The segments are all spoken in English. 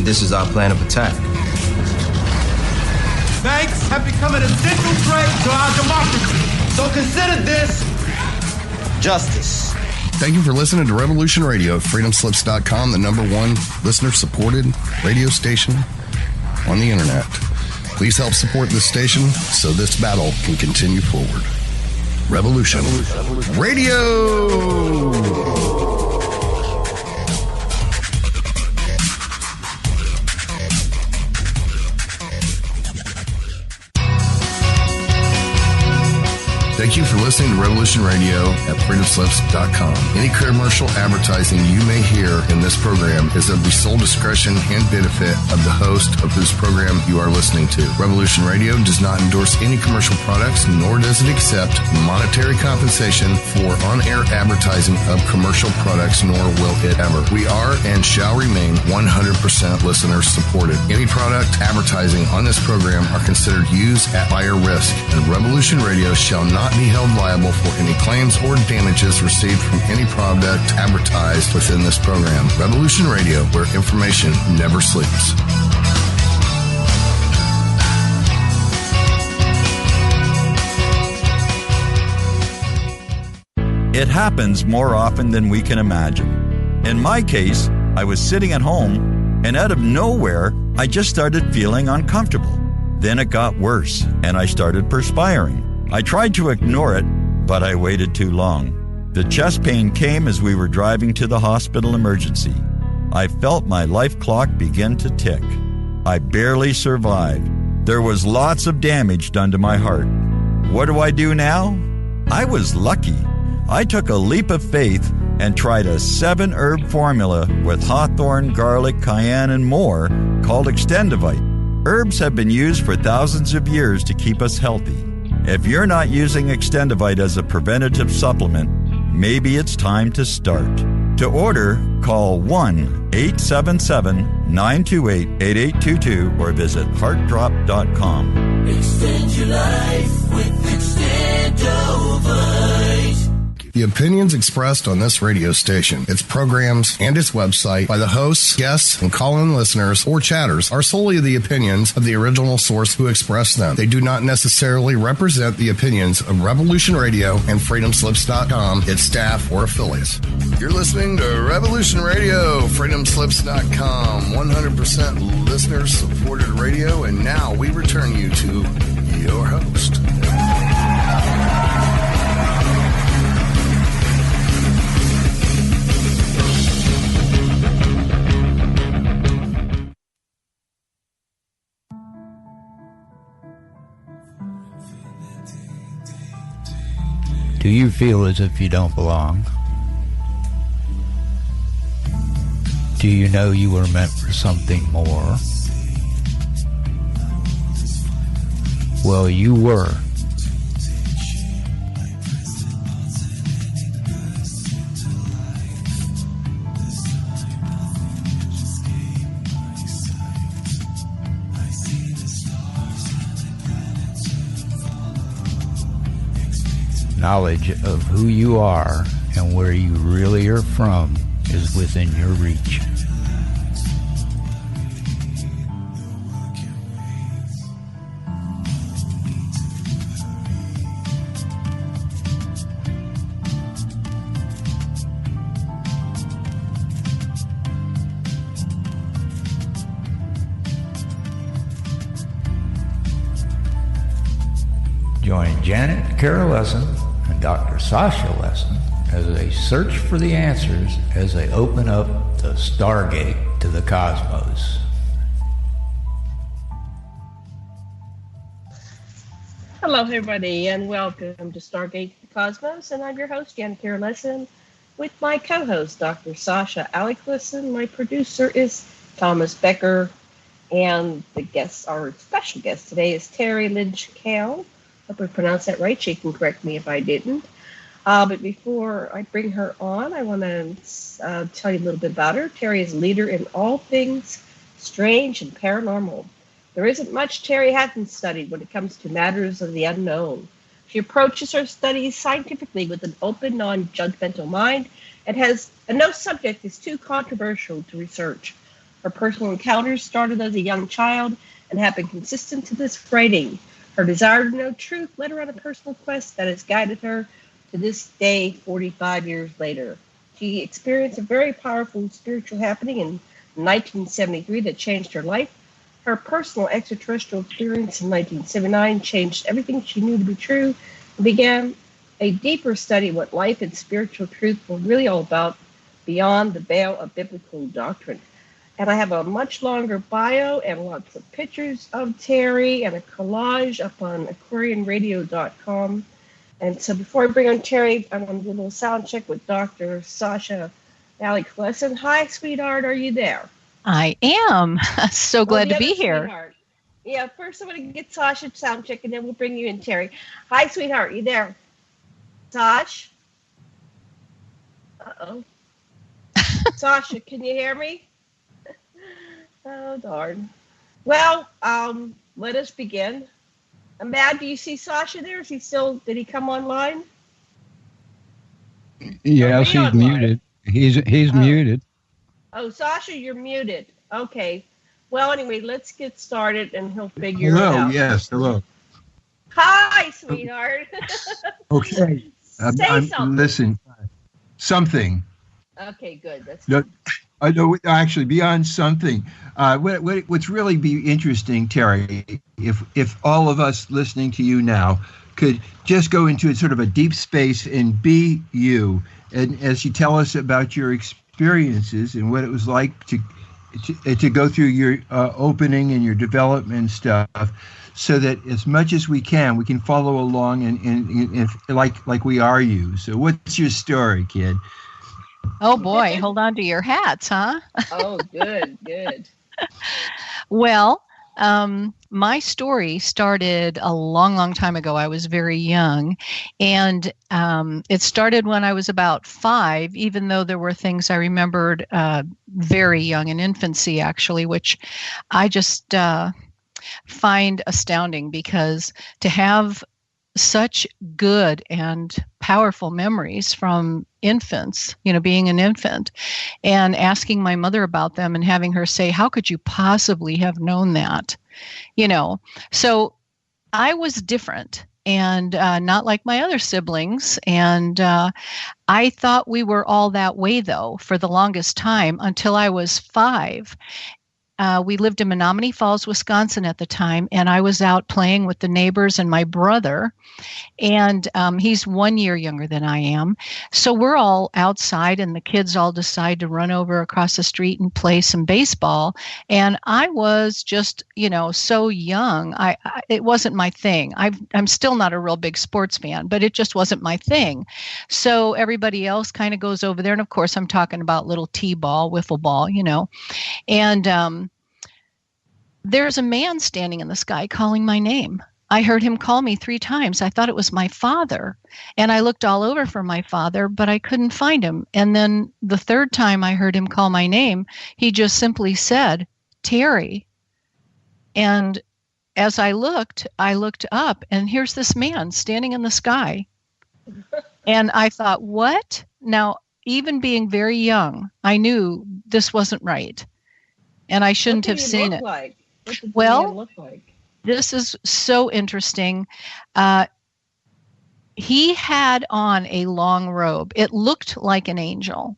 and this is our plan of attack. Banks have become an essential threat to our democracy. So consider this justice. Thank you for listening to Revolution Radio at freedomslips.com, the #1 listener-supported radio station on the internet. Please help support this station so this battle can continue forward. Revolution Radio! Thank you for listening to Revolution Radio at freedomslips.com. Any commercial advertising you may hear in this program is of the sole discretion and benefit of the host of whose program you are listening to. Revolution Radio does not endorse any commercial products, nor does it accept monetary compensation for on-air advertising of commercial products, nor will it ever. We are and shall remain 100% listener supported. Any product advertising on this program are considered used at higher risk, and Revolution Radio shall not be held liable for any claims or damages received from any product advertised within this program. Revolution Radio, where information never sleeps. It happens more often than we can imagine. In my case, I was sitting at home, and out of nowhere, I just started feeling uncomfortable. Then it got worse, and I started perspiring. I tried to ignore it, but I waited too long. The chest pain came as we were driving to the hospital emergency. I felt my life clock begin to tick. I barely survived. There was lots of damage done to my heart. What do I do now? I was lucky. I took a leap of faith and tried a 7-herb formula with hawthorn, garlic, cayenne, and more called Extendivite. Herbs have been used for thousands of years to keep us healthy. If you're not using Extendivite as a preventative supplement, maybe it's time to start. To order, call 1-877-928-8822 or visit heartdrop.com. Extend your life with Extendivite. The opinions expressed on this radio station, its programs, and its website by the hosts, guests, and call-in listeners or chatters are solely the opinions of the original source who expressed them. They do not necessarily represent the opinions of Revolution Radio and freedomslips.com, its staff, or affiliates. You're listening to Revolution Radio, freedomslips.com, 100% listener-supported radio, and now we return you to your host. Do you feel as if you don't belong? Do you know you were meant for something more? Well, you were. Knowledge of who you are and where you really are from is within your reach. Join Janet Carol Lessin and Dr. Sasha Lessin as they search for the answers as they open up the Stargate to the cosmos. Hello, everybody, and welcome to Stargate to the Cosmos. And I'm your host, Janet Carol Lessin, with my co-host, Dr. Sasha Lessin. My producer is Thomas Becker, and our special guest today is Teri Lynge-Kehl. Hope I pronounced that right. She can correct me if I didn't. But before I bring her on, I want to tell you a little bit about her. Teri is a leader in all things strange and paranormal. There isn't much Teri hasn't studied when it comes to matters of the unknown. She approaches her studies scientifically with an open, non-judgmental mind and no subject is too controversial to research. Her personal encounters started as a young child and have been consistent to this writing. Her desire to know truth led her on a personal quest that has guided her to this day, 45 years later. She experienced a very powerful spiritual happening in 1973 that changed her life. Her personal extraterrestrial experience in 1979 changed everything she knew to be true and began a deeper study of what life and spiritual truth were really all about beyond the veil of biblical doctrine. And I have a much longer bio and lots of pictures of Teri and a collage up on aquarianradio.com. And so before I bring on Teri, I'm going to do a little sound check with Dr. Sasha Lessin. Hi, sweetheart. Are you there? I am. So glad to be here. Sweetheart. Yeah, first I'm going to get Sasha sound check, and then we'll bring you in, Teri. Hi, sweetheart. You there? Sash? Uh-oh. Sasha, can you hear me? Oh, darn. Well, let us begin. Matt, do you see Sasha there? Did he come online? Yes, he's online? Muted. He's muted. Oh, Sasha, you're muted. Okay. Well, anyway, let's get started and he'll figure it out. Hello, yes, hello. Hi, sweetheart. Okay. Say something. Listen, something. Okay, good. That's no, I know. Actually, beyond something, what's really be interesting, Teri, if all of us listening to you now could just go into a sort of a deep space and be you, and as you tell us about your experiences and what it was like to go through your opening and your development stuff, so that as much as we can follow along and like we are you. So, what's your story, kid? Oh, boy. Hold on to your hats, huh? Oh, good. Well, my story started a long, long time ago. I was very young, and it started when I was about 5, even though there were things I remembered very young in infancy, actually, which I just find astounding, because to have such good and powerful memories from infants, being an infant, and asking my mother about them and having her say, how could you possibly have known that? So I was different and not like my other siblings. And I thought we were all that way, though, for the longest time until I was 5. We lived in Menominee Falls, Wisconsin at the time, and I was out playing with the neighbors and my brother, and he's 1 year younger than I am. So we're all outside, and the kids all decide to run over across the street and play some baseball. And I was just, so young. It wasn't my thing. I'm still not a real big sports fan, but it just wasn't my thing. So everybody else kind of goes over there, and of course I'm talking about little t-ball, wiffle ball, and there's a man standing in the sky calling my name. I heard him call me 3 times. I thought it was my father. And I looked all over for my father, but I couldn't find him. And then the 3rd time I heard him call my name, he just simply said, Teri. And as I looked up, and here's this man standing in the sky. And I thought, what? Now, even being very young, I knew this wasn't right. And I shouldn't have seen it. Like? What did well, man look like? This is so interesting. He had on a long robe. It looked like an angel.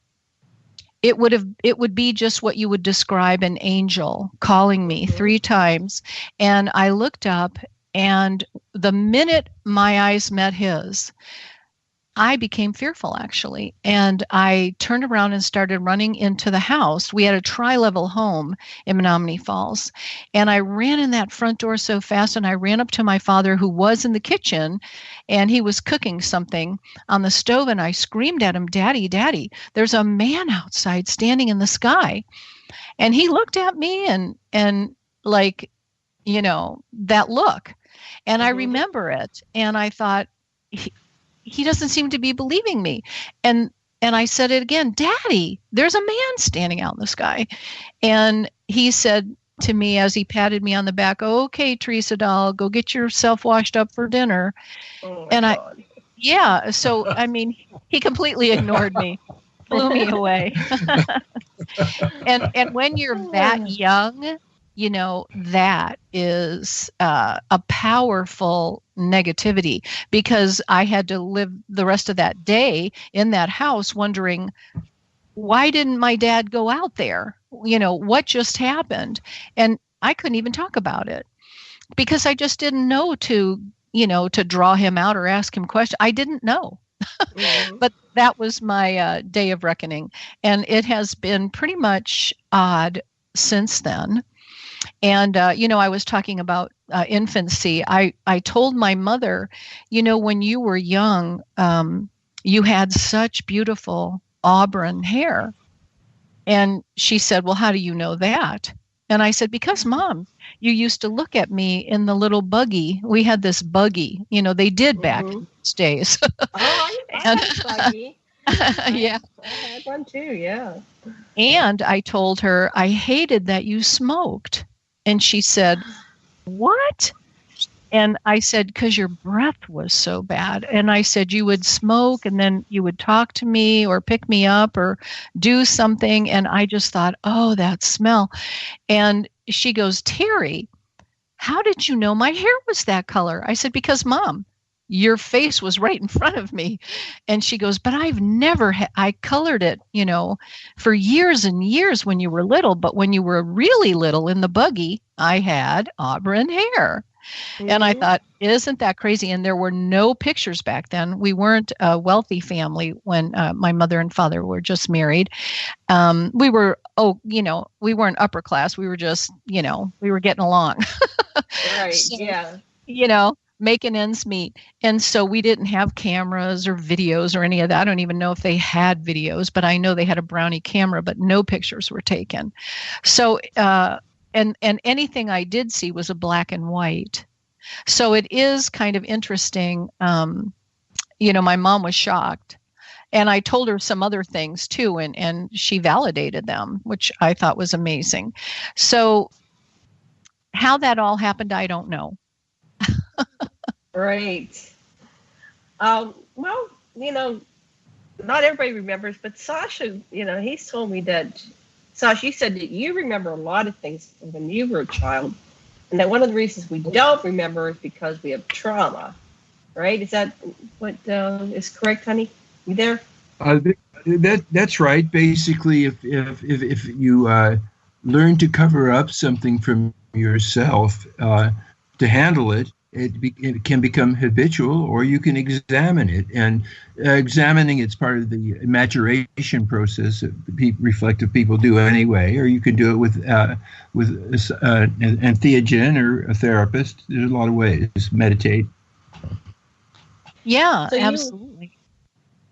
It would be just what you would describe an angel calling me 3 times. And I looked up, and the minute my eyes met his, I became fearful, actually. And I turned around and started running into the house. We had a tri-level home in Menominee Falls. And I ran in that front door so fast, and I ran up to my father, who was in the kitchen, and he was cooking something on the stove. And I screamed at him, Daddy, Daddy, there's a man outside standing in the sky. And he looked at me and like, that look. And I remember it. And I thought, he doesn't seem to be believing me. And I said it again, Daddy, there's a man standing out in the sky. And he said to me, as he patted me on the back, okay, Teresa doll, go get yourself washed up for dinner. Oh and God. So, he completely ignored me, blew me away. And when you're that young, that is a powerful negativity, because I had to live the rest of that day in that house wondering, why didn't my dad go out there? What just happened? And I couldn't even talk about it because I just didn't know to draw him out or ask him questions. I didn't know. Mm-hmm. But that was my day of reckoning. And it has been pretty much odd since then. And, I was talking about infancy. I told my mother, when you were young, you had such beautiful auburn hair. And she said, well, how do you know that? And I said, because Mom, you used to look at me in the little buggy. We had this buggy, they did back in those days. I had a buggy. Yeah. I had one too, yeah. And I told her I hated that you smoked. And she said, what? And I said, because your breath was so bad. And I said, you would smoke and then you would talk to me or pick me up or do something. And I just thought, oh, that smell. And she goes, Teri, how did you know my hair was that color? I said, because Mom, your face was right in front of me. And she goes, but I've never, I colored it, for years and years when you were little. But when you were really little in the buggy, I had auburn hair. Mm-hmm. And I thought, isn't that crazy? And there were no pictures back then. We weren't a wealthy family when my mother and father were just married. We were, we weren't upper class. We were just, we were getting along. Right. So, yeah. Making ends meet. And so we didn't have cameras or videos or any of that. I don't even know if they had videos, but I know they had a Brownie camera, but no pictures were taken. So, and anything I did see was a black and white. So it is kind of interesting. My mom was shocked. And I told her some other things too, and she validated them, which I thought was amazing. So how that all happened, I don't know. Right. Well, not everybody remembers, but Sasha, he's told me that, Sasha, you said that you remember a lot of things when you were a child, and that one of the reasons we don't remember is because we have trauma, right? Is that what is correct, honey? You there? That's right. Basically, if you learn to cover up something from yourself to handle it, it can become habitual, or you can examine it. And examining it's part of the maturation process that reflective people do anyway. Or you can do it with an entheogen or a therapist. There's a lot of ways. Meditate. Yeah, so absolutely.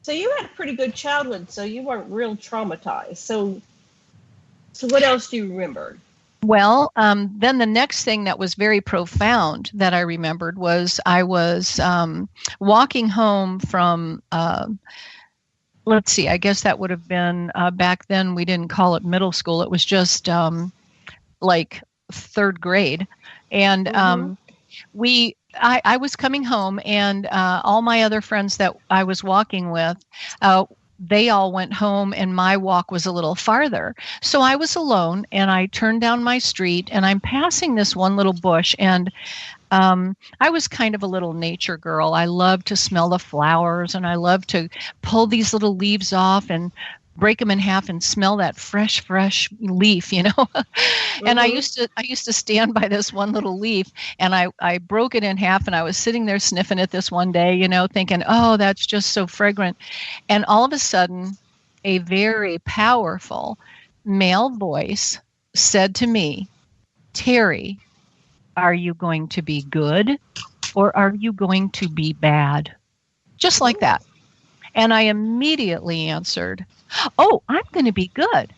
So you had a pretty good childhood. So you weren't real traumatized. So what else do you remember? Well, then the next thing that was very profound that I remembered was I was walking home from, let's see, I guess that would have been back then. We didn't call it middle school. It was just like third grade. And I was coming home, and all my other friends that I was walking with, they all went home, and my walk was a little farther. So I was alone, and I turned down my street, and I'm passing this one little bush, and I was kind of a little nature girl. I loved to smell the flowers, and I loved to pull these little leaves off and break them in half and smell that fresh leaf, And I used to stand by this one little leaf, and I broke it in half, and I was sitting there sniffing it this one day, thinking, oh, that's just so fragrant. And all of a sudden, a very powerful male voice said to me, Teri, are you going to be good or are you going to be bad? Just like that. And I immediately answered, oh, I'm going to be good.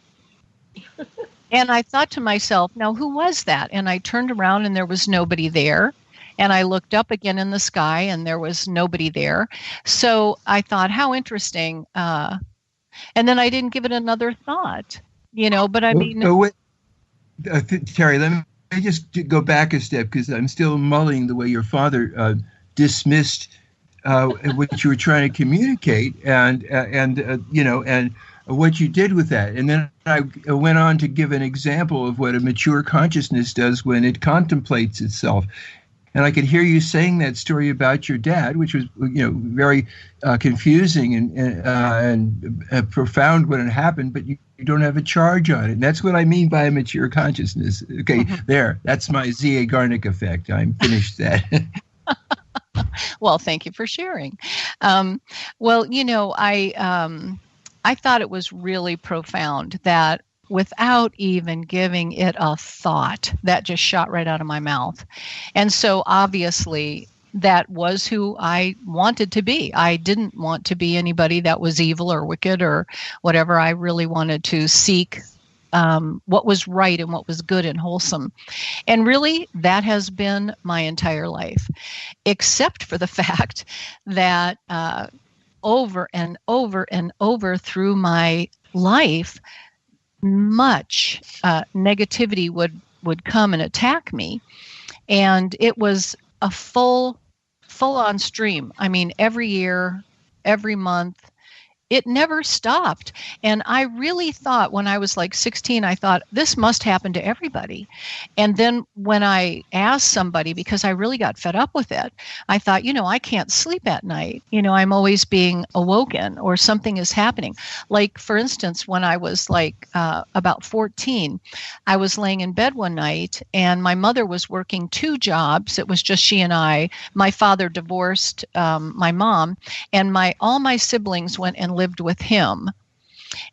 And I thought to myself, now who was that? And I turned around and there was nobody there. And I looked up again in the sky and there was nobody there. So I thought, how interesting. And then I didn't give it another thought, but I mean. Teri, let me just go back a step, because I'm still mulling the way your father dismissed what you were trying to communicate. And what you did with that. And then I went on to give an example of what a mature consciousness does when it contemplates itself. And I could hear you saying that story about your dad, which was, very confusing and profound when it happened, but you don't have a charge on it. And that's what I mean by a mature consciousness. Okay, there. That's my Z.A. Garnick effect. I'm finished that. Well, thank you for sharing. I thought it was really profound that without even giving it a thought, that just shot right out of my mouth. And so obviously that was who I wanted to be. I didn't want to be anybody that was evil or wicked or whatever. I really wanted to seek what was right and what was good and wholesome. And really, that has been my entire life, except for the fact that over and over and over through my life, much negativity would come and attack me. And it was a full-on stream. I mean, every year, every month, it never stopped. And I really thought when I was like 16, I thought this must happen to everybody. And then when I asked somebody, because I really got fed up with it, I thought, I can't sleep at night. I'm always being awoken or something is happening. Like, for instance, when I was like about 14, I was laying in bed one night and my mother was working 2 jobs. It was just she and I. My father divorced my mom, and all my siblings went and lived with him.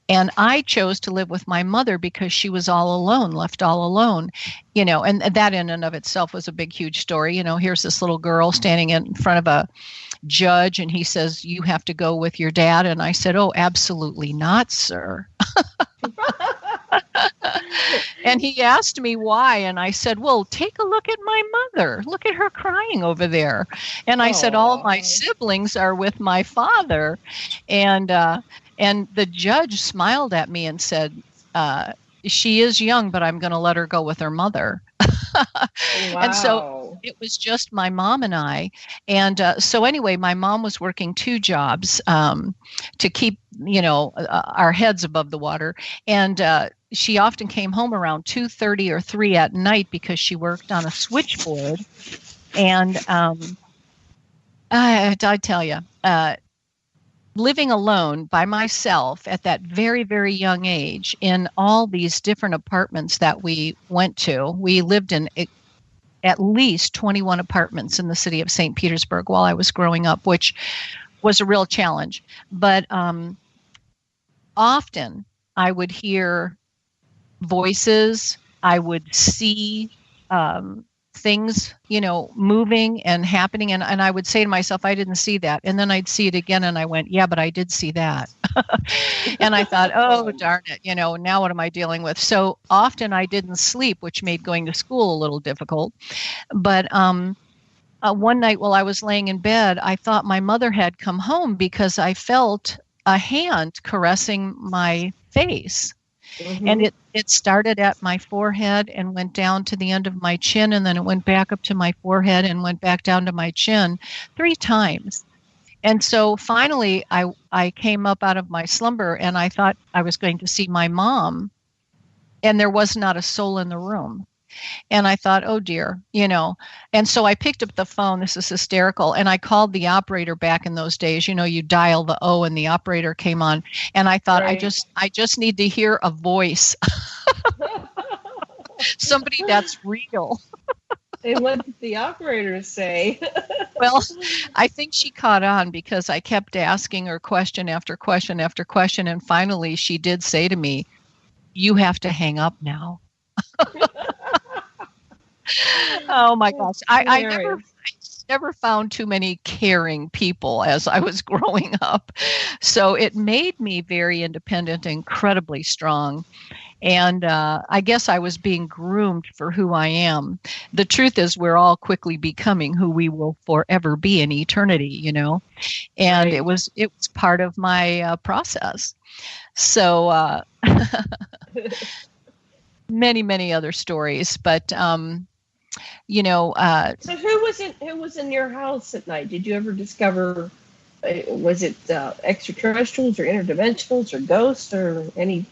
And I chose to live with my mother because she was all alone, left all alone, and that in and of itself was a big, huge story. Here's this little girl standing in front of a judge and he says, "You have to go with your dad." And I said, "Oh, absolutely not, sir." And he asked me why. And I said, "Well, take a look at my mother. Look at her crying over there." And I said, "All my siblings are with my father." And the judge smiled at me and said, "She is young, but I'm going to let her go with her mother." Wow. And so it was just my mom and I. And so anyway, my mom was working 2 jobs to keep, our heads above the water. And she often came home around 2:30 or 3 at night because she worked on a switchboard. And I tell you, living alone by myself at that very, very young age in all these different apartments that we went to. We lived in at least 21 apartments in the city of St. Petersburg while I was growing up, which was a real challenge. But often I would hear voices, I would see things, moving and happening. And I would say to myself, I didn't see that. And then I'd see it again and I went, yeah, but I did see that. And I thought, oh, darn it, now what am I dealing with? So often I didn't sleep, which made going to school a little difficult. But one night while I was laying in bed, I thought my mother had come home because I felt a hand caressing my face. Mm-hmm. And it started at my forehead and went down to the end of my chin, and then it went back up to my forehead and went back down to my chin 3 times. And so finally I came up out of my slumber and I thought I was going to see my mom, and there was not a soul in the room. And I thought, oh dear, and so I picked up the phone. This is hysterical. And I called the operator back in those days. You dial the O and the operator came on. And I thought, right. I just need to hear a voice. Somebody that's real. And what did the operator say? Well, I think she caught on because I kept asking her question after question after question. And finally she did say to me, "You have to hang up now." Oh my gosh. I never found too many caring people as I was growing up. So it made me very independent, incredibly strong. And I guess I was being groomed for who I am. The truth is we're all quickly becoming who we will forever be in eternity, And right. it was part of my process. So many, many other stories, but So who was in your house at night? Did you ever discover Was it extraterrestrials or interdimensionals or ghosts or any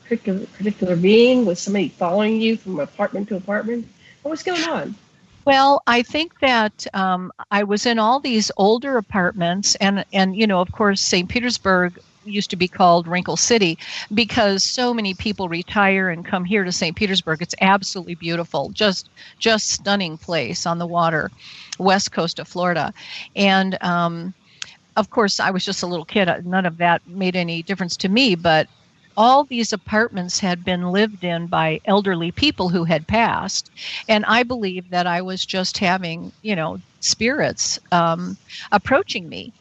particular being? Was somebody following you from apartment to apartment? What was going on? Well, I think that I was in all these older apartments, and of course, St. Petersburg used to be called Wrinkle City because so many people retire and come here to St. Petersburg. It's absolutely beautiful, just stunning place on the water, west coast of Florida, and of course, I was just a little kid. None of that made any difference to me, but all these apartments had been lived in by elderly people who had passed. And I believe that I was just having, spirits approaching me.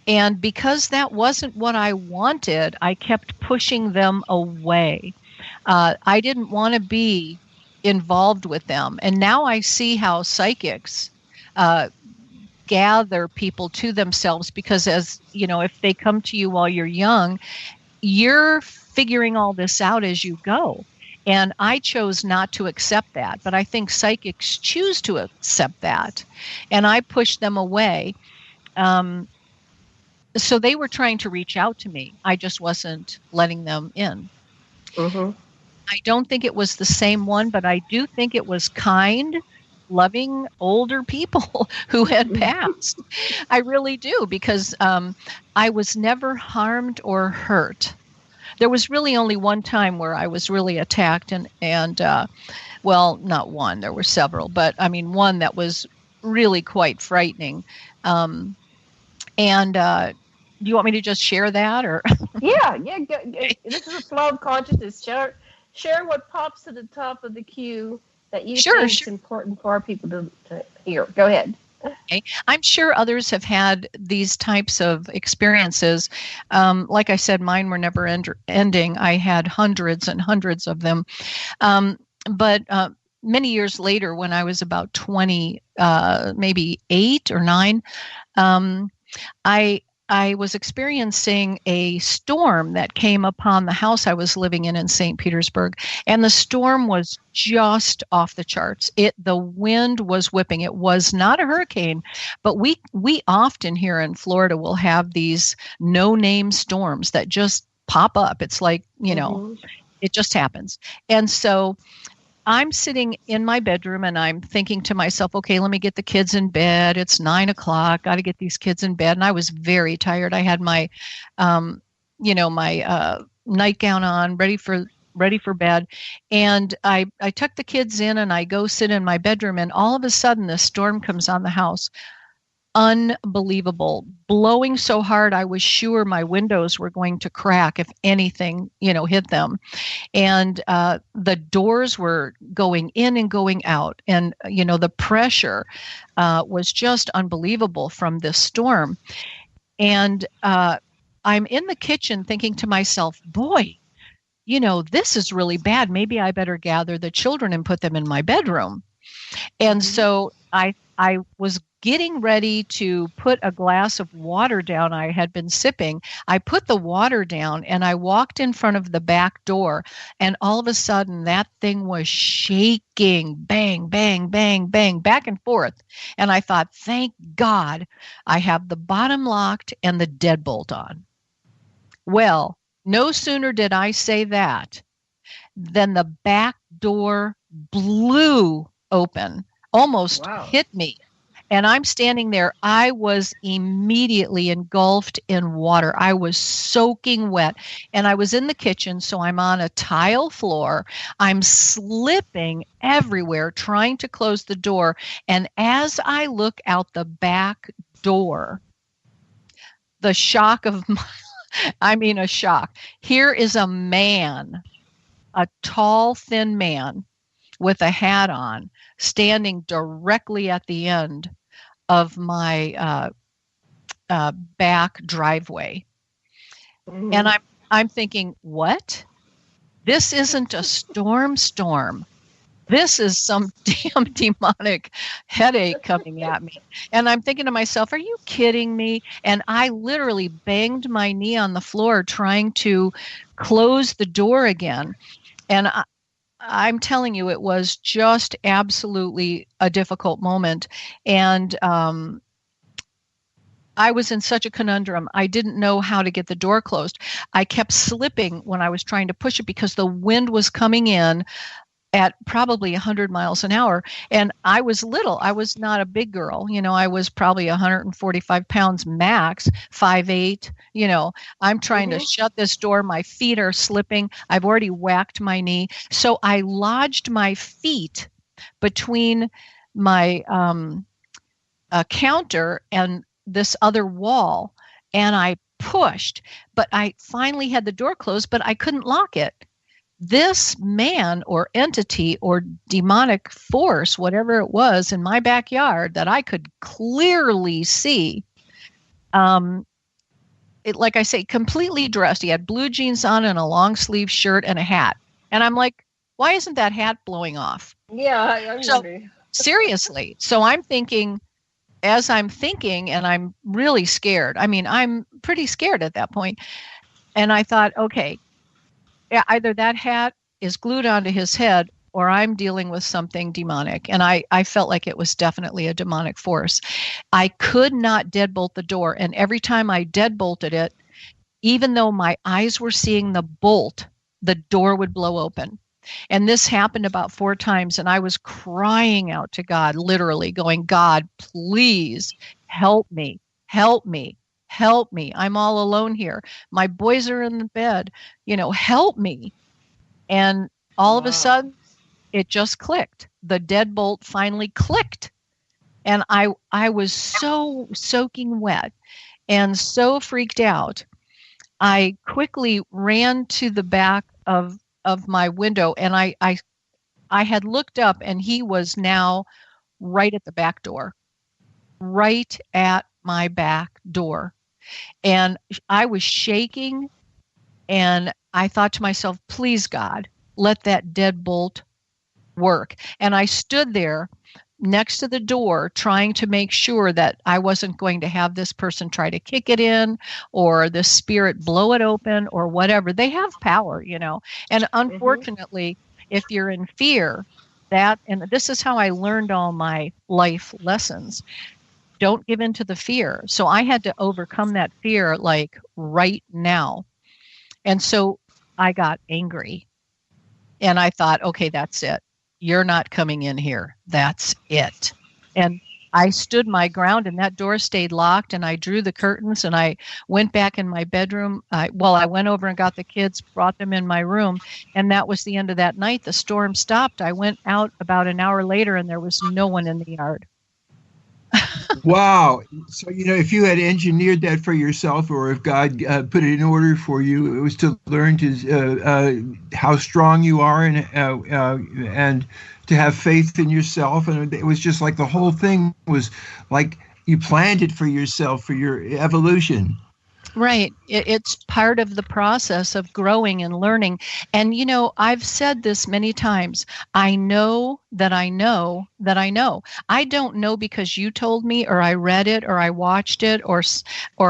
And because that wasn't what I wanted, I kept pushing them away. I didn't want to be involved with them. And now I see how psychics gather people to themselves because, as if they come to you while you're young, you're figuring all this out as you go. And I chose not to accept that, but I think psychics choose to accept that. And I pushed them away. So they were trying to reach out to me. I just wasn't letting them in. Mm-hmm. I don't think it was the same one, but I do think it was kind, loving older people who had passed. I really do, because I was never harmed or hurt. There was really only one time where I was really attacked, and well, not one, there were several, but I mean one that was really quite frightening. Do you want me to just share that, or? Yeah. This is a flow of consciousness. Share what pops to the top of the queue that you think is important for our people to hear. Go ahead. Okay. I'm sure others have had these types of experiences. Like I said, mine were never ending. I had hundreds and hundreds of them. But many years later, when I was about 20, maybe 8 or 9, I was experiencing a storm that came upon the house I was living in St. Petersburg, and the storm was just off the charts. The wind was whipping. It was not a hurricane, but we often here in Florida will have these no-name storms that just pop up. It's like, it just happens. And so I'm sitting in my bedroom and I'm thinking to myself, okay, let me get the kids in bed. It's 9 o'clock. Got to get these kids in bed. And I was very tired. I had my, my nightgown on, ready for bed. And I tuck the kids in and I go sit in my bedroom. And all of a sudden, the storm comes on the house. Unbelievable, blowing so hard I was sure my windows were going to crack if anything hit them, and the doors were going in and going out, and the pressure was just unbelievable from this storm. And I'm in the kitchen thinking to myself, boy, this is really bad. Maybe I better gather the children and put them in my bedroom. And so I was getting ready to put a glass of water down I had been sipping. I put the water down and I walked in front of the back door, and all of a sudden that thing was shaking, bang, bang, bang, bang, back and forth. And I thought, thank God I have the bottom locked and the deadbolt on. Well, no sooner did I say that than the back door blew open, almost hit me. And I'm standing there. I was immediately engulfed in water. I was soaking wet. And I was in the kitchen, so I'm on a tile floor. I'm slipping everywhere, trying to close the door. And as I look out the back door, the shock of a shock. Here is a man, a tall, thin man with a hat on, standing directly at the end of my back driveway. Mm-hmm. And I'm thinking, what? This isn't a storm. This is some damn demonic headache coming at me. And I'm thinking to myself, are you kidding me? And I literally banged my knee on the floor trying to close the door again. And I'm telling you, it was just absolutely a difficult moment. And I was in such a conundrum. I didn't know how to get the door closed. I kept slipping when I was trying to push it because the wind was coming in at probably 100 miles an hour. And I was little. I was not a big girl. I was probably 145 pounds max, 5'8". I'm trying to shut this door. My feet are slipping. I've already whacked my knee. So I lodged my feet between my counter and this other wall, and I pushed. But I finally had the door closed, but I couldn't lock it. This man or entity or demonic force, whatever it was in my backyard that I could clearly see, like I say, completely dressed. He had blue jeans on and a long sleeve shirt and a hat. And I'm like, why isn't that hat blowing off? Yeah, I'm wondering. Seriously. So I'm thinking, as I'm thinking, and I'm really scared. I mean, I'm pretty scared at that point. And I thought, okay, either that hat is glued onto his head or I'm dealing with something demonic. And I felt like it was definitely a demonic force. I could not deadbolt the door. And every time I deadbolted it, even though my eyes were seeing the bolt, the door would blow open. And this happened about 4 times. And I was crying out to God, literally going, God, please help me, help me. Help me. I'm all alone here. My boys are in the bed. Help me. And all of a sudden, it just clicked. The deadbolt finally clicked. And I was so soaking wet and so freaked out. I quickly ran to the back of my window, and I had looked up, and he was now right at the back door, right at my back door. And I was shaking, and I thought to myself, please, God, let that deadbolt work. And I stood there next to the door trying to make sure that I wasn't going to have this person try to kick it in or the spirit blow it open or whatever. They have power, And unfortunately, if you're in fear, and this is how I learned all my life lessons. Don't give in to the fear. So I had to overcome that fear like right now. And so I got angry. And I thought, okay, that's it. You're not coming in here. That's it. And I stood my ground, and that door stayed locked, and I drew the curtains, and I went back in my bedroom. I went over and got the kids, brought them in my room, and that was the end of that night. The storm stopped. I went out about an hour later, and there was no one in the yard. Wow. So, if you had engineered that for yourself, or if God put it in order for you, it was to learn to how strong you are and to have faith in yourself. And it was just like the whole thing was like you planned it for yourself, for your evolution. Right. It's part of the process of growing and learning. And, I've said this many times. I know that I know that I know. I don't know because you told me or I read it or I watched it or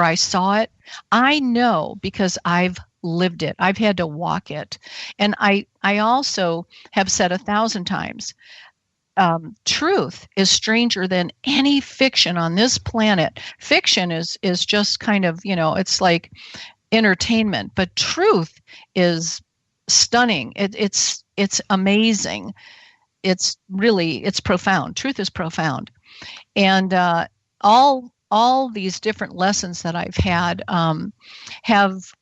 I saw it. I know because I've lived it. I've had to walk it. And I also have said 1,000 times, truth is stranger than any fiction on this planet. Fiction is just kind of, it's like entertainment, but truth is stunning. It's amazing. It's profound. Truth is profound. And all these different lessons that I've had have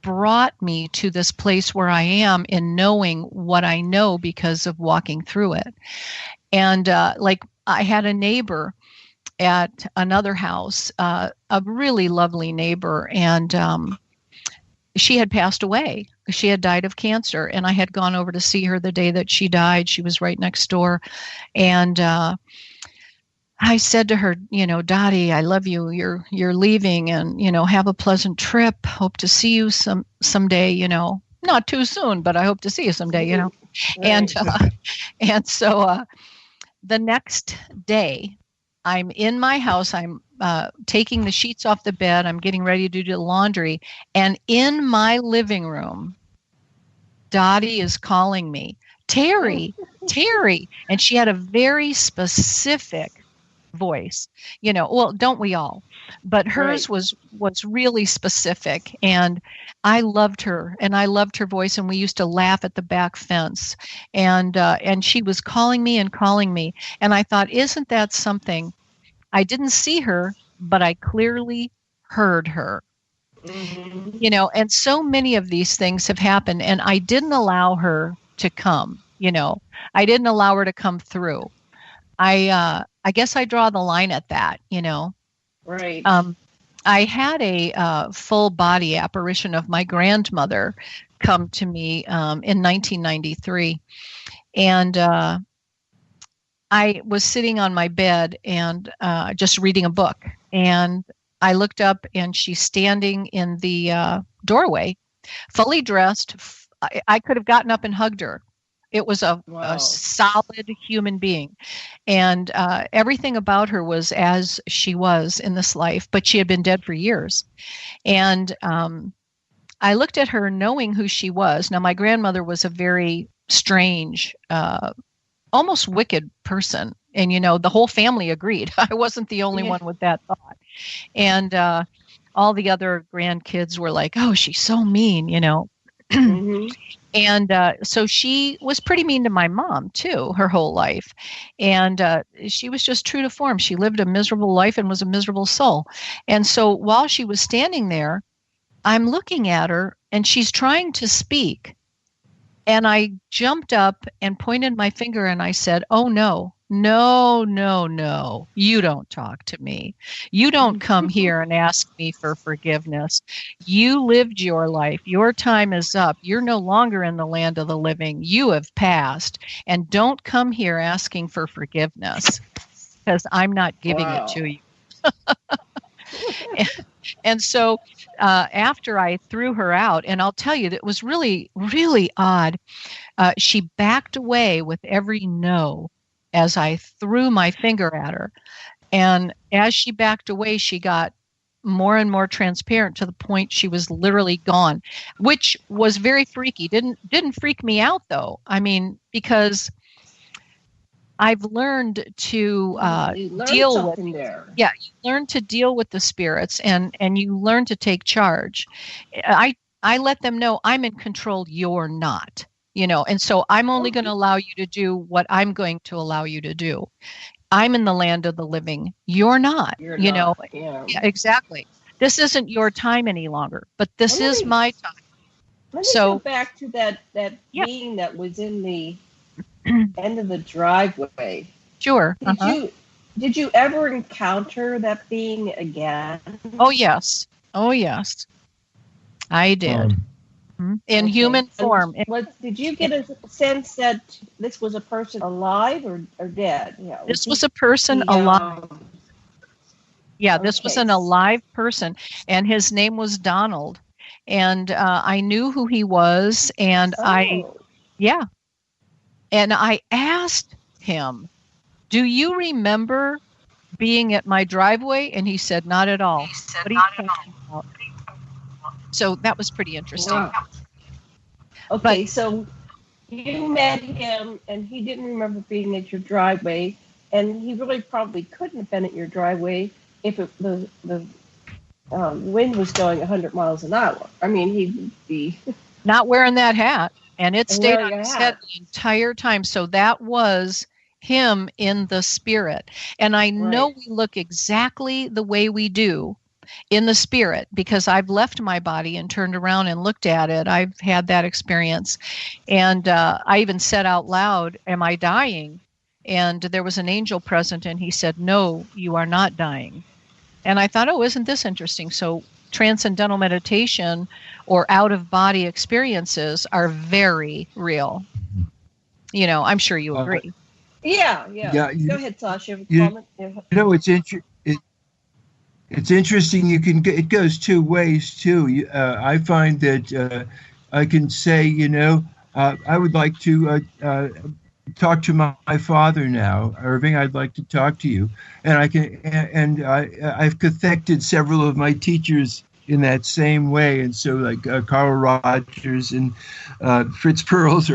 brought me to this place where I am in knowing what I know because of walking through it. And like I had a neighbor at another house, a really lovely neighbor, and she had passed away. She had died of cancer, and I had gone over to see her the day that she died. She was right next door. And I said to her, Dottie, I love you. You're leaving, and, have a pleasant trip. Hope to see you someday, not too soon, but I hope to see you someday, Right. And so the next day I'm in my house. I'm taking the sheets off the bed. I'm getting ready to do the laundry. And in my living room, Dottie is calling me, Teri. And she had a very specific voice, well, don't we all? But hers was really specific, and I loved her, and I loved her voice, and we used to laugh at the back fence, and she was calling me, and I thought, isn't that something? I didn't see her, but I clearly heard her. Mm-hmm. And so many of these things have happened, and I didn't allow her to come. I didn't allow her to come through. I guess I draw the line at that. Right. I had a full body apparition of my grandmother come to me in 1993, and I was sitting on my bed and just reading a book, and I looked up, and she's standing in the doorway, fully dressed. I could have gotten up and hugged her. It was a solid human being, and everything about her was as she was in this life, but she had been dead for years. And I looked at her knowing who she was. Now, my grandmother was a very strange, almost wicked person. And, the whole family agreed. I wasn't the only one with that thought. And all the other grandkids were like, oh, she's so mean, Mm-hmm. And so she was pretty mean to my mom, too, her whole life. And she was just true to form. She lived a miserable life and was a miserable soul. And so while she was standing there, I'm looking at her, and she's trying to speak. And I jumped up and pointed my finger, and I said, oh, no. No, no, no, you don't talk to me. You don't come here and ask me for forgiveness. You lived your life. Your time is up. You're no longer in the land of the living. You have passed. And don't come here asking for forgiveness, because I'm not giving it to you. And so after I threw her out, and I'll tell you, that was really, really odd. She backed away with every no as I threw my finger at her. And as she backed away, she got more and more transparent to the point she was literally gone, which was very freaky. Didn't freak me out, though. I mean, because I've learned to deal with there. Yeah, you learn to deal with the spirits, and you learn to take charge. I let them know I'm in control, you're not. And so I'm only going to allow you to do what I'm going to allow you to do. I'm in the land of the living. You're not. You're not. Yeah, exactly. This isn't your time any longer, but this is my time. Let me go back to that being that was in the end of the driveway. Sure. Did you ever encounter that being again? Oh, yes. I did. In human form. Did you get a sense that this was a person alive or dead? Yeah, this was a person alive. Yeah, this was an alive person, and his name was Donald. And I knew who he was, and and I asked him, do you remember being at my driveway? And he said, not at all. What are you talking about? So that was pretty interesting. Wow. Okay, so you met him, and he didn't remember being at your driveway, and he really probably couldn't have been at your driveway if the wind was going 100 miles an hour. I mean, he'd be not wearing that hat, and it stayed on his head the entire time. So that was him in the spirit. And I know we look exactly the way we do in the spirit, because I've left my body and turned around and looked at it. I've had that experience. And I even said out loud, am I dying? And there was an angel present, and he said, no, you are not dying. And I thought, oh, isn't this interesting? So transcendental meditation or out-of-body experiences are very real. I'm sure you agree. Yeah. Go ahead, Sasha. Comment? It's interesting. It goes two ways too. I find that I can say, I would like to talk to my father now, Irving. I'd like to talk to you, and I've cathected several of my teachers in that same way, and so like Carl Rogers and Fritz Perls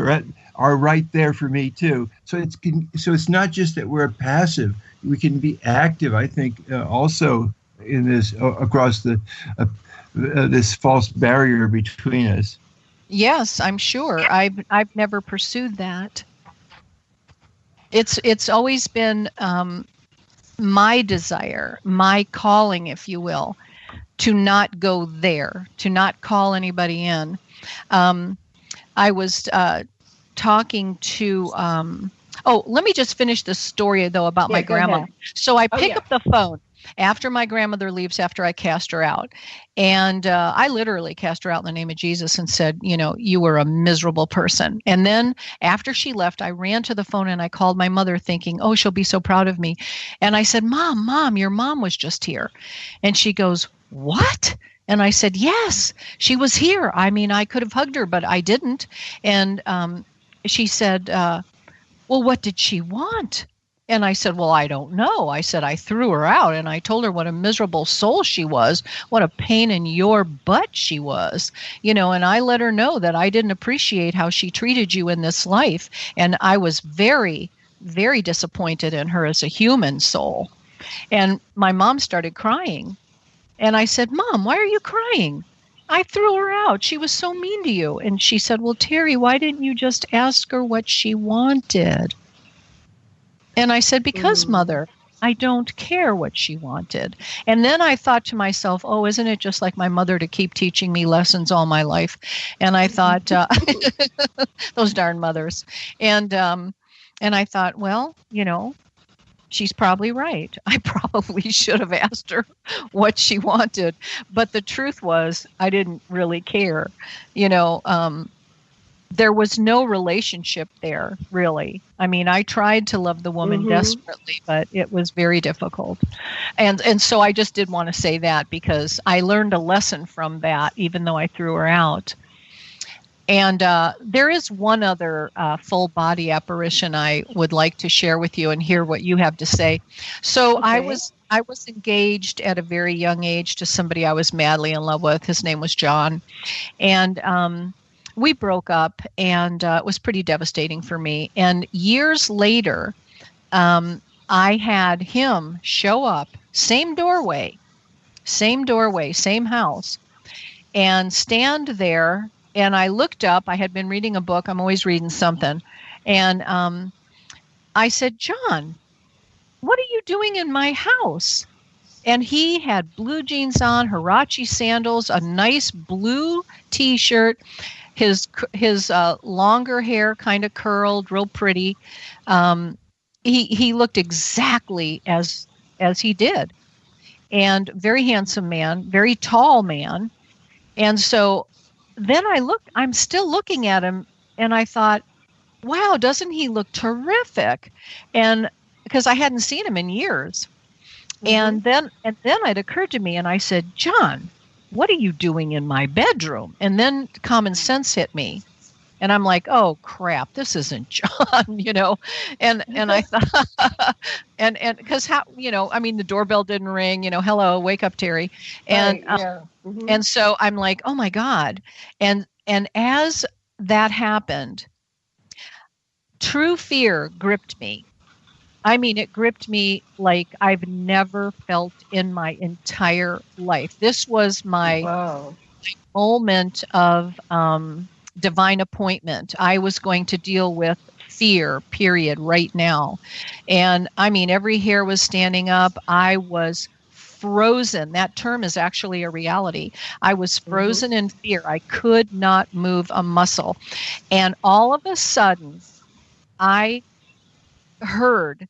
are right there for me too. So it's not just that we're passive; we can be active. I think also in this across the this false barrier between us. Yes, I'm sure. I've never pursued that. It's always been my desire, my calling, if you will, to not go there, to not call anybody in. I was talking to, let me just finish the story, though, about my grandma. Ahead. So I pick up the phone after my grandmother leaves, after I cast her out. And I literally cast her out in the name of Jesus and said, you were a miserable person. And then after she left, I ran to the phone and I called my mother thinking, oh, she'll be so proud of me. And I said, Mom, your mom was just here. And she goes, what? And I said, yes, she was here. I mean, I could have hugged her, but I didn't. And she said, well, what did she want? And I said, well, I don't know. I said, I threw her out and I told her what a miserable soul she was, what a pain in your butt she was, and I let her know that I didn't appreciate how she treated you in this life. And I was very, very disappointed in her as a human soul. And my mom started crying. And I said, Mom, why are you crying? I threw her out. She was so mean to you. And she said, well, Teri, why didn't you just ask her what she wanted? And I said, because, Mother, I don't care what she wanted. And then I thought to myself, oh, isn't it just like my mother to keep teaching me lessons all my life? And I thought, those darn mothers. And I thought, well, she's probably right. I probably should have asked her what she wanted. But the truth was, I didn't really care. There was no relationship there, really. I mean, I tried to love the woman desperately, but it was very difficult. And so I just did want to say that because I learned a lesson from that, even though I threw her out. And there is one other full body apparition I would like to share with you and hear what you have to say. So I was engaged at a very young age to somebody I was madly in love with. His name was John. And we broke up, and it was pretty devastating for me. And years later, I had him show up, same doorway, same house, and stand there. And I looked up. I had been reading a book. I'm always reading something. And I said, John, what are you doing in my house? And he had blue jeans on, Huarache sandals, a nice blue T-shirt, his longer hair kind of curled, real pretty. He looked exactly as he did. And very handsome man, very tall man. And so then I'm still looking at him, and I thought, wow, doesn't he look terrific? And because I hadn't seen him in years. And then it occurred to me, and I said, John, what are you doing in my bedroom? And then common sense hit me. And I'm like, oh crap, this isn't John, and I thought, and because the doorbell didn't ring, hello, wake up, Teri. And, and so I'm like, oh my God. And as that happened, true fear gripped me. I mean, it gripped me like I've never felt in my entire life. This was my moment of divine appointment. I was going to deal with fear, period, right now. And I mean, every hair was standing up. I was frozen. That term is actually a reality. I was frozen in fear. I could not move a muscle. And all of a sudden, I heard,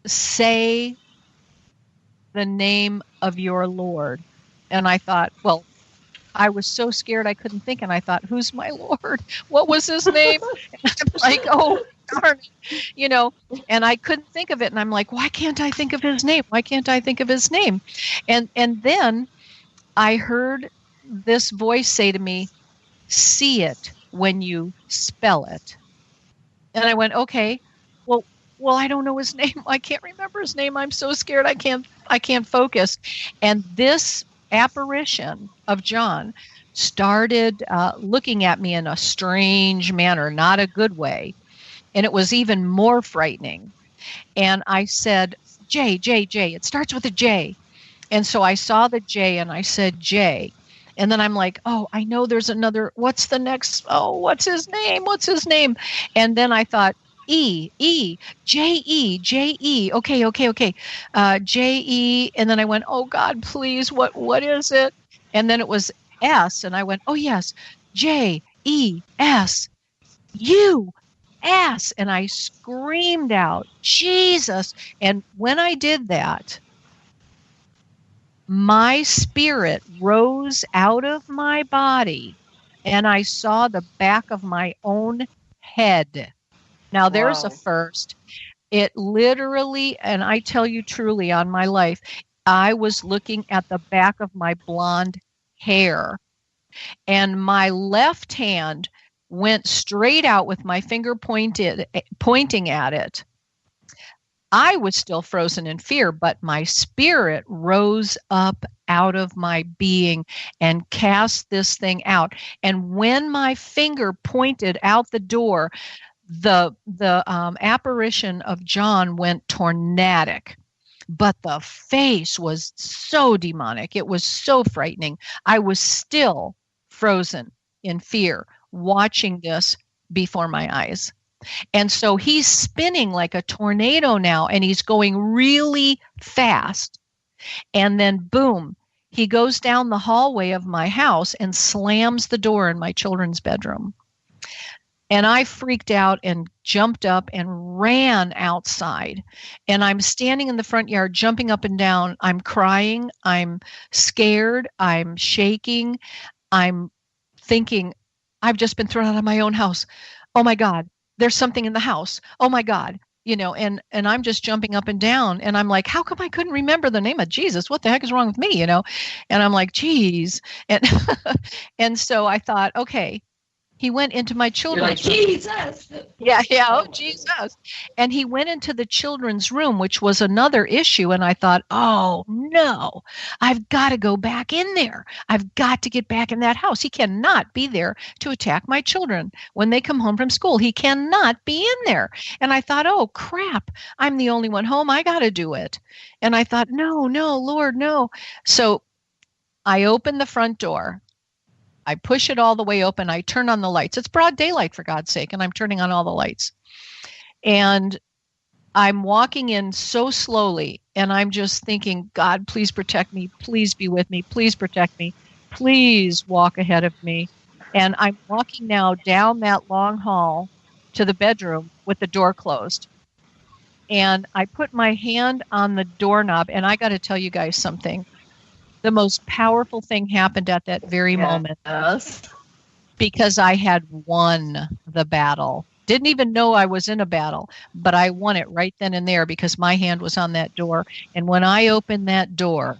say the name of your Lord. And I thought, well, I was so scared I couldn't think. And I thought, who's my Lord? What was his name? And I'm like, oh, darn it. And I couldn't think of it. And I'm like, why can't I think of his name? Why can't I think of his name? And then I heard this voice say to me, see it when you spell it. And I went, okay, well, I don't know his name. I can't remember his name. I'm so scared. I can't focus. And this apparition of John started looking at me in a strange manner, not a good way. And it was even more frightening. And I said, J, J, J. It starts with a J. And so I saw the J and I said, J. And then I'm like, oh, I know there's another. What's the next? Oh, what's his name? What's his name? And then I thought, E, E, J, E, J, E. Okay. J, E. And then I went, oh, God, please, what is it? And then it was S. And I went, oh, yes, J, E, S, U. S. And I screamed out, Jesus. And when I did that, my spirit rose out of my body and I saw the back of my own head. Now there's a first. It literally, and I tell you truly on my life, I was looking at the back of my blonde hair and my left hand went straight out with my finger pointing at it. I was still frozen in fear, but my spirit rose up out of my being and cast this thing out. And when my finger pointed out the door, the apparition of John went tornadic. But the face was so demonic. It was so frightening. I was still frozen in fear, watching this before my eyes. And so he's spinning like a tornado now, and he's going really fast. And then, boom, he goes down the hallway of my house and slams the door in my children's bedroom. And I freaked out and jumped up and ran outside. And I'm standing in the front yard, jumping up and down. I'm crying. I'm scared. I'm shaking. I'm thinking, I've just been thrown out of my own house. Oh, my God. There's something in the house. Oh my God. And I'm just jumping up and down and I'm like, how come I couldn't remember the name of Jesus? What the heck is wrong with me? And I'm like, geez. And, and so I thought, okay, he went into my children's room. Jesus. Yeah. Oh, Jesus. And he went into the children's room, which was another issue. And I thought, oh no, I've got to go back in there. I've got to get back in that house. He cannot be there to attack my children when they come home from school. He cannot be in there. And I thought, oh crap, I'm the only one home. I got to do it. And I thought, no, Lord, no. So I opened the front door. I push it all the way open. I turn on the lights. It's broad daylight, for God's sake, and I'm turning on all the lights. And I'm walking in so slowly, and I'm just thinking, God, please protect me. Please be with me. Please protect me. Please walk ahead of me. And I'm walking now down that long hall to the bedroom with the door closed. And I put my hand on the doorknob, and I got to tell you guys something. The most powerful thing happened at that very moment because I had won the battle. Didn't even know I was in a battle, but I won it right then and there because my hand was on that door. And when I opened that door,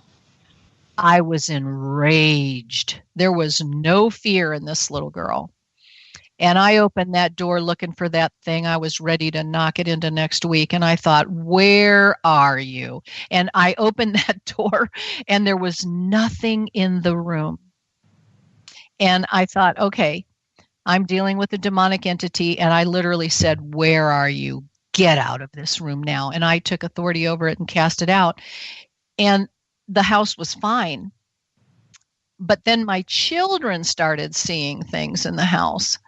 I was enraged. There was no fear in this little girl. And I opened that door looking for that thing. I was ready to knock it into next week. And I thought, where are you? And I opened that door and there was nothing in the room. And I thought, okay, I'm dealing with a demonic entity. And I literally said, where are you? Get out of this room now. And I took authority over it and cast it out. And the house was fine. But then my children started seeing things in the house.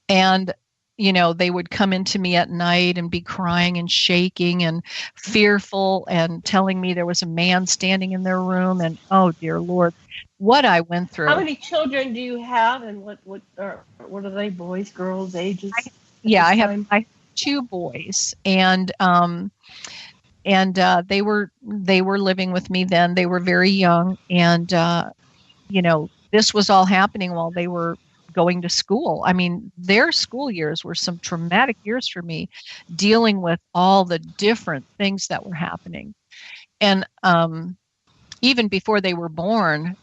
And, they would come into me at night and be crying and shaking and fearful and telling me there was a man standing in their room. And, oh, dear Lord, what I went through. How many children do you have? And what are they, boys, girls, ages? I have 2 boys. And they were living with me then. They were very young. And, this was all happening while they were going to school. I mean, their school years were some traumatic years for me, dealing with all the different things that were happening. And even before they were born,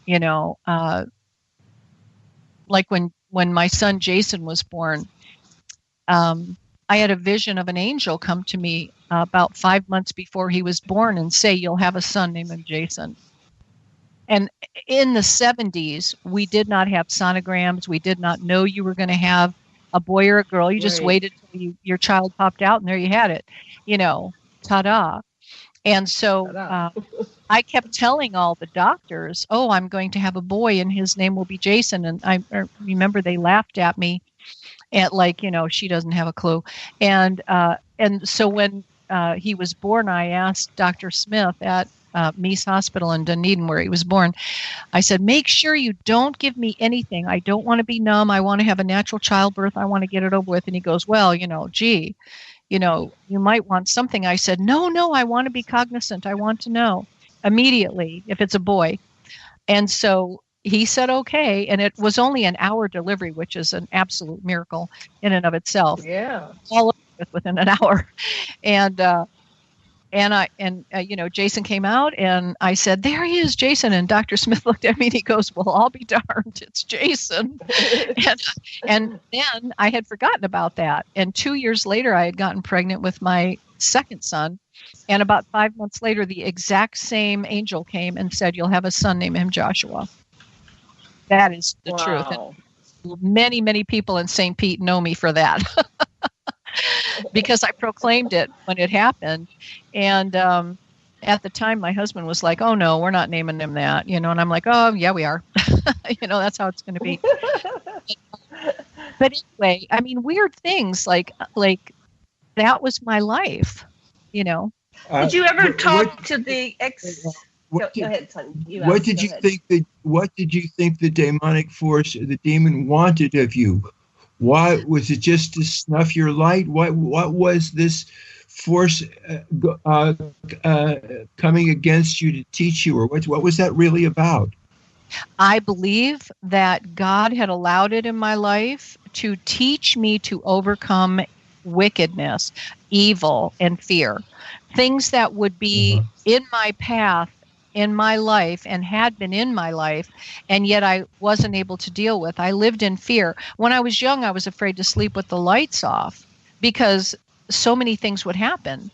like when my son Jason was born, I had a vision of an angel come to me about 5 months before he was born and say, you'll have a son named Jason. And in the 70s, we did not have sonograms. We did not know you were going to have a boy or a girl. You just waited till your child popped out, and there you had it. Ta-da. And so I kept telling all the doctors, oh, I'm going to have a boy, and his name will be Jason. And I remember they laughed at me at she doesn't have a clue. And so when he was born, I asked Dr. Smith at Meese Hospital in Dunedin, where he was born. I said, make sure you don't give me anything. I don't want to be numb. I want to have a natural childbirth. I want to get it over with. And he goes, well, gee, you might want something. I said, no, I want to be cognizant. I want to know immediately if it's a boy. And so he said, okay. And it was only an hour delivery, which is an absolute miracle in and of itself. Yeah. All of it within an hour. And Jason came out, and I said, there he is, Jason. And Dr. Smith looked at me and he goes, well, I'll be darned, it's Jason. and then I had forgotten about that. And 2 years later, I had gotten pregnant with my second son. And about 5 months later, the exact same angel came and said, you'll have a son, name him Joshua. That is the truth. And many, many people in St. Pete know me for that. Because I proclaimed it when it happened. And at the time, my husband was like, oh, no, we're not naming him that. And I'm like, oh, yeah, we are. That's how it's going to be. But anyway, I mean, weird things like that was my life, Did you ever talk to the ex? Go ahead, son. What did you think the demonic force, the demon, wanted of you? Why was it? Just to snuff your light? What was this force coming against you to teach you, or what was that really about? I believe that God had allowed it in my life to teach me to overcome wickedness, evil, and fear. Things that would be in my path, in my life, and had been in my life, and yet I wasn't able to deal with. I lived in fear. When I was young, I was afraid to sleep with the lights off because so many things would happen.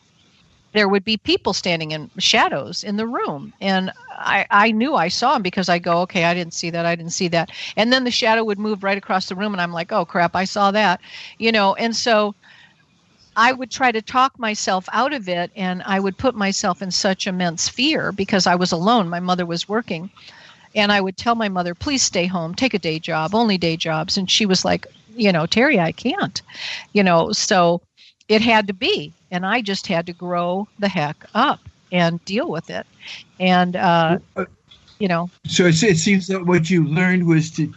There would be people standing in shadows in the room, and I knew I saw them because I go, okay, I didn't see that. And then the shadow would move right across the room, and I'm like, oh, crap, I saw that. And so I would try to talk myself out of it, and I would put myself in such immense fear because I was alone. My mother was working, and I would tell my mother, please stay home, take a day job, only day jobs. And she was like, Teri, I can't, so it had to be. And I just had to grow the heck up and deal with it. And, So it seems that what you learned was to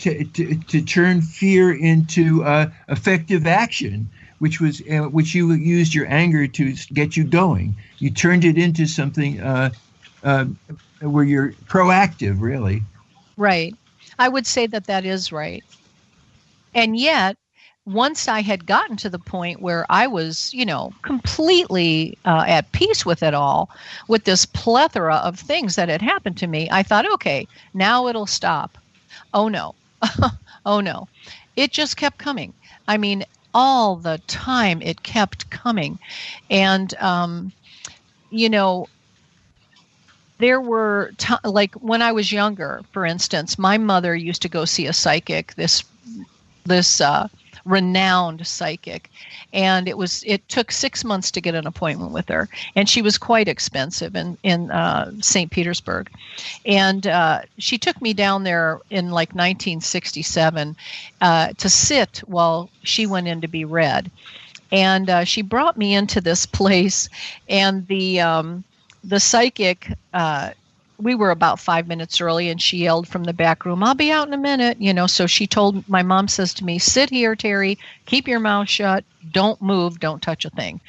turn fear into effective action, which you used your anger to get you going. You turned it into something where you're proactive, really. Right. I would say that is right. And yet, once I had gotten to the point where I was, completely at peace with it all, with this plethora of things that had happened to me, I thought, okay, now it'll stop. Oh, no. Oh, no. It just kept coming. I mean, all the time it kept coming. And, there were, like when I was younger, for instance, my mother used to go see a psychic, this renowned psychic, and it took 6 months to get an appointment with her, and she was quite expensive in St. Petersburg. And she took me down there in like 1967 to sit while she went in to be read. And she brought me into this place, and the psychic, we were about 5 minutes early, and she yelled from the back room, I'll be out in a minute. So she told, my mom says to me, sit here, Teri, keep your mouth shut, don't move, don't touch a thing.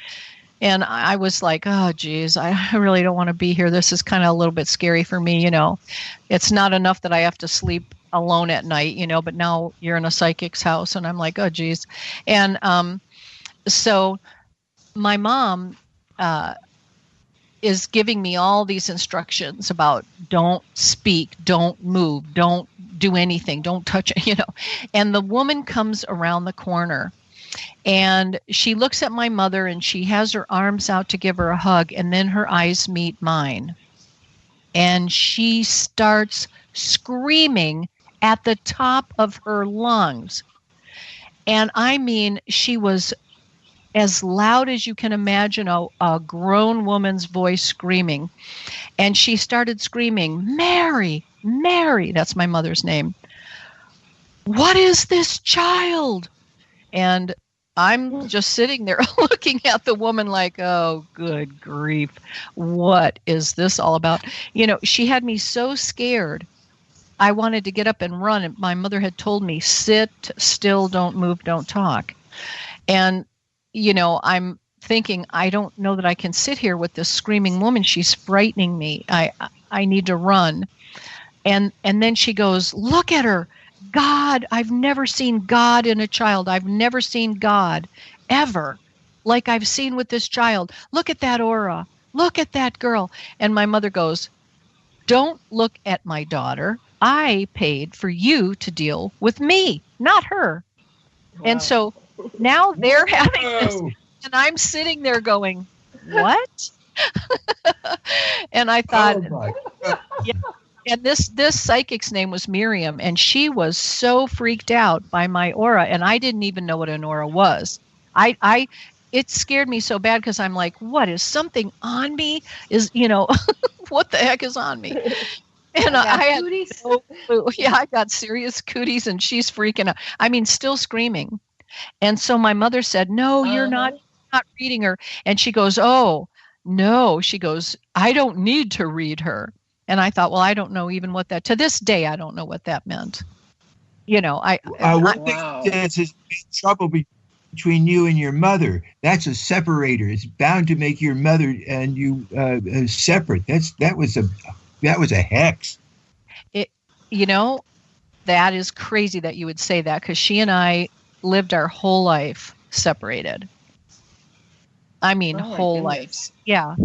And I was like, oh, geez, I really don't want to be here. This is kind of a little bit scary for me. It's not enough that I have to sleep alone at night, but now you're in a psychic's house. And I'm like, oh, geez. And so my mom is giving me all these instructions about don't speak, don't move, don't do anything, don't touch it, And the woman comes around the corner, and she looks at my mother, and she has her arms out to give her a hug, and then her eyes meet mine. and she starts screaming at the top of her lungs. And I mean, she was as loud as you can imagine a grown woman's voice screaming. And she started screaming, Mary, Mary, that's my mother's name. What is this child? And I'm just sitting there looking at the woman like, oh, good grief. What is this all about? You know, she had me so scared. I wanted to get up and run. And my mother had told me, sit still, don't move, don't talk. And, you know, I'm thinking, I don't know that I can sit here with this screaming woman. She's frightening me. I need to run. And then she goes, look at her. God, I've never seen God in a child. I've never seen God ever like I've seen with this child. Look at that aura. Look at that girl. And my mother goes, don't look at my daughter. I paid for you to deal with me, not her. Wow. And so now they're having this, and I'm sitting there going, what? And I thought, yeah. And this psychic's name was Miriam, and she was so freaked out by my aura, and I didn't even know what an aura was. It scared me so bad because I'm like, what, is something on me? Is, you know, what the heck is on me? And I had no clue. Yeah, I got serious cooties, and she's freaking out. I mean, still screaming. And so my mother said, no, you're not reading her. And she goes, oh, no. She goes, I don't need to read her. And I thought, well, I don't know even what that, to this day, I don't know what that meant. You know, one thing that is trouble between you and your mother. That's a separator. It's bound to make your mother and you separate. That was a hex. You know, that is crazy that you would say that, because she and I lived our whole life separated. I mean, whole life. Yeah.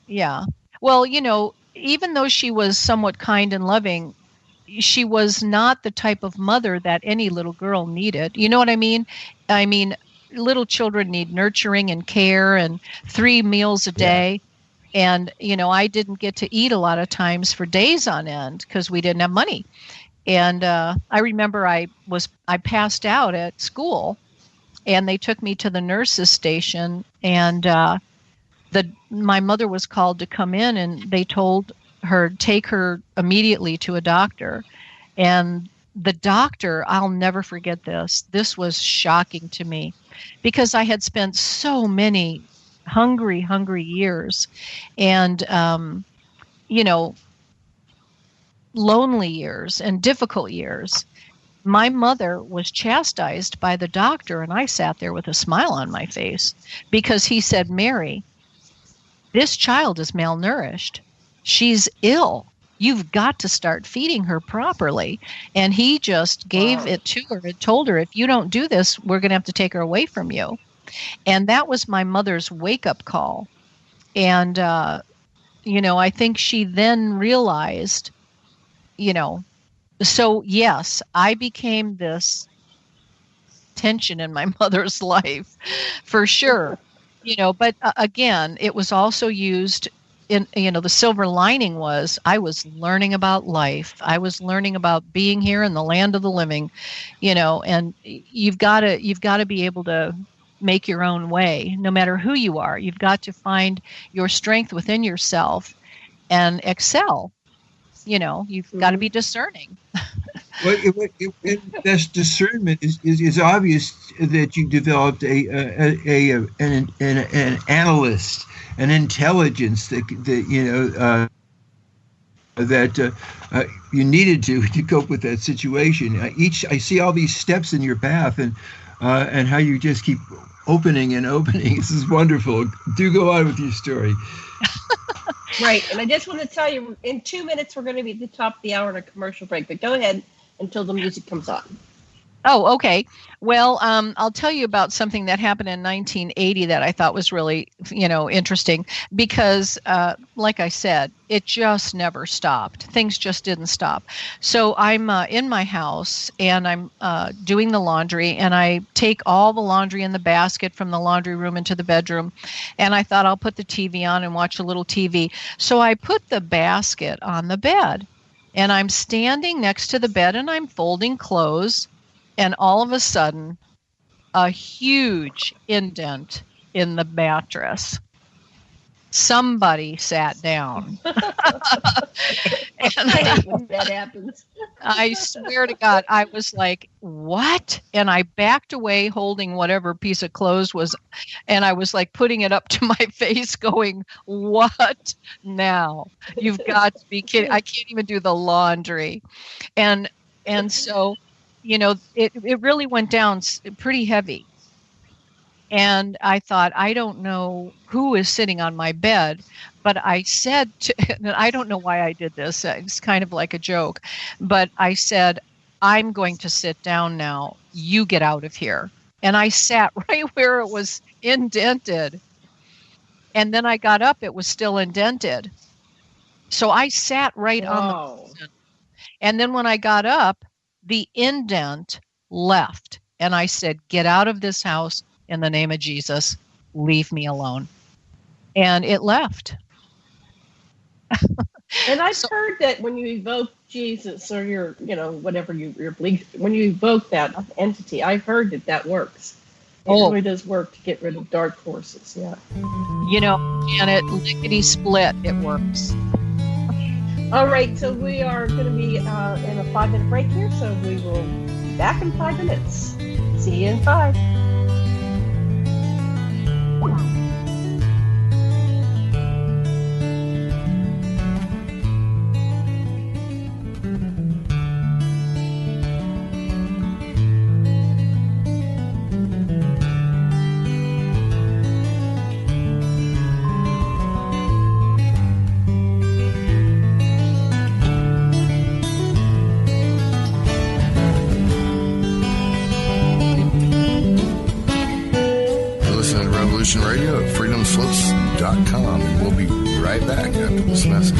Yeah. Well, you know, even though she was somewhat kind and loving, she was not the type of mother that any little girl needed. You know what I mean? I mean, little children need nurturing and care and 3 meals a day. Yeah. And, you know, I didn't get to eat a lot of times for days on end because we didn't have money. And I remember I passed out at school, and they took me to the nurse's station, and my mother was called to come in, and they told her, take her immediately to a doctor. And the doctor, I'll never forget this. This was shocking to me because I had spent so many hungry years and, you know, lonely years and difficult years. My mother was chastised by the doctor, and I sat there with a smile on my face because he said, Mary, this child is malnourished. She's ill. You've got to start feeding her properly. And he just gave it to her and told her, if you don't do this, we're going to have to take her away from you. And that was my mother's wake-up call. And, you know, I think she then realized, you know, so yes, I became this tension in my mother's life for sure. You know, but again, it was also used in, you know, the silver lining was I was learning about life. I was learning about being here in the land of the living, you know, and you've got to be able to make your own way, no matter who you are. You've got to find your strength within yourself and excel. You know, you've got to be discerning. Well, this discernment is obvious that you developed an analyst, an intelligence that you know that you needed to cope with that situation. I see all these steps in your path, and how you just keep opening and opening. This is wonderful. Do go on with your story. Right, and I just want to tell you, in 2 minutes we're going to be at the top of the hour in a commercial break. But go ahead until the music comes on. Oh, okay. Well, I'll tell you about something that happened in 1980 that I thought was really, interesting because, like I said, it just never stopped. Things just didn't stop. So I'm in my house and I'm doing the laundry, and I take all the laundry in the basket from the laundry room into the bedroom, and I thought I'll put the TV on and watch a little TV. So I put the basket on the bed, and I'm standing next to the bed and I'm folding clothes. And all of a sudden, a huge indent in the mattress. Somebody sat down. I hate when that happens. I swear to God, I was like, what? And I backed away holding whatever piece of clothes was, and I was like putting it up to my face going, what now? You've got to be kidding. I can't even do the laundry. And so, it really went down pretty heavy. And I thought, I don't know who is sitting on my bed, but I said, and I don't know why I did this. It's kind of like a joke, but I said, I'm going to sit down now. You get out of here. And I sat right where it was indented. And then I got up, it was still indented. So I sat right on the person. And then when I got up, the indent left. And I said, get out of this house in the name of Jesus. Leave me alone. And it left. And I've heard that when you evoke Jesus or your, whatever your belief, when you evoke that entity, I've heard that works. It really does work to get rid of dark forces. Yeah. Janet, lickety split, it works. All right, so we are going to be in a 5-minute break here, so we will be back in 5 minutes. See you in 5. Radio at freedomslips.com. And we'll be right back after this message.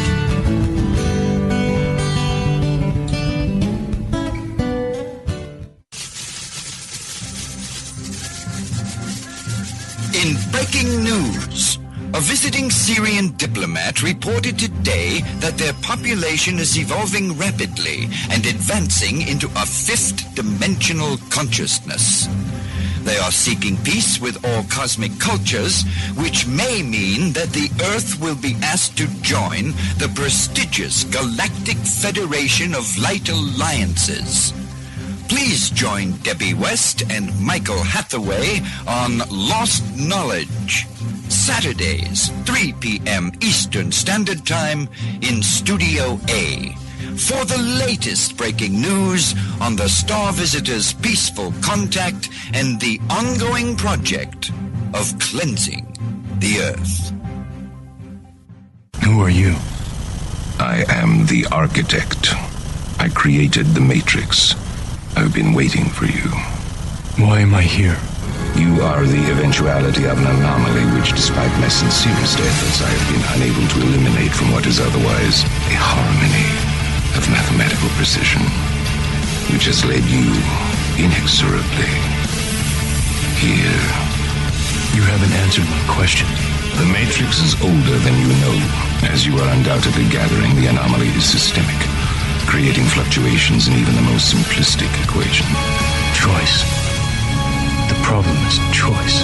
In breaking news, a visiting Syrian diplomat reported today that their population is evolving rapidly and advancing into a fifth-dimensional consciousness. They are seeking peace with all cosmic cultures, which may mean that the Earth will be asked to join the prestigious Galactic Federation of Light Alliances. Please join Debbie West and Michael Hathaway on Lost Knowledge, Saturdays, 3 p.m. Eastern Standard Time in Studio A, for the latest breaking news on the Star Visitors' peaceful contact and the ongoing project of cleansing the Earth. Who are you? I am the architect. I created the Matrix. I've been waiting for you. Why am I here? You are the eventuality of an anomaly which, despite my sincerest efforts, I have been unable to eliminate from what is otherwise a harmony of mathematical precision, which has led you inexorably here. You haven't answered my question. The Matrix is older than you know. As you are undoubtedly gathering, the anomaly is systemic, creating fluctuations in even the most simplistic equation. Choice. The problem is choice.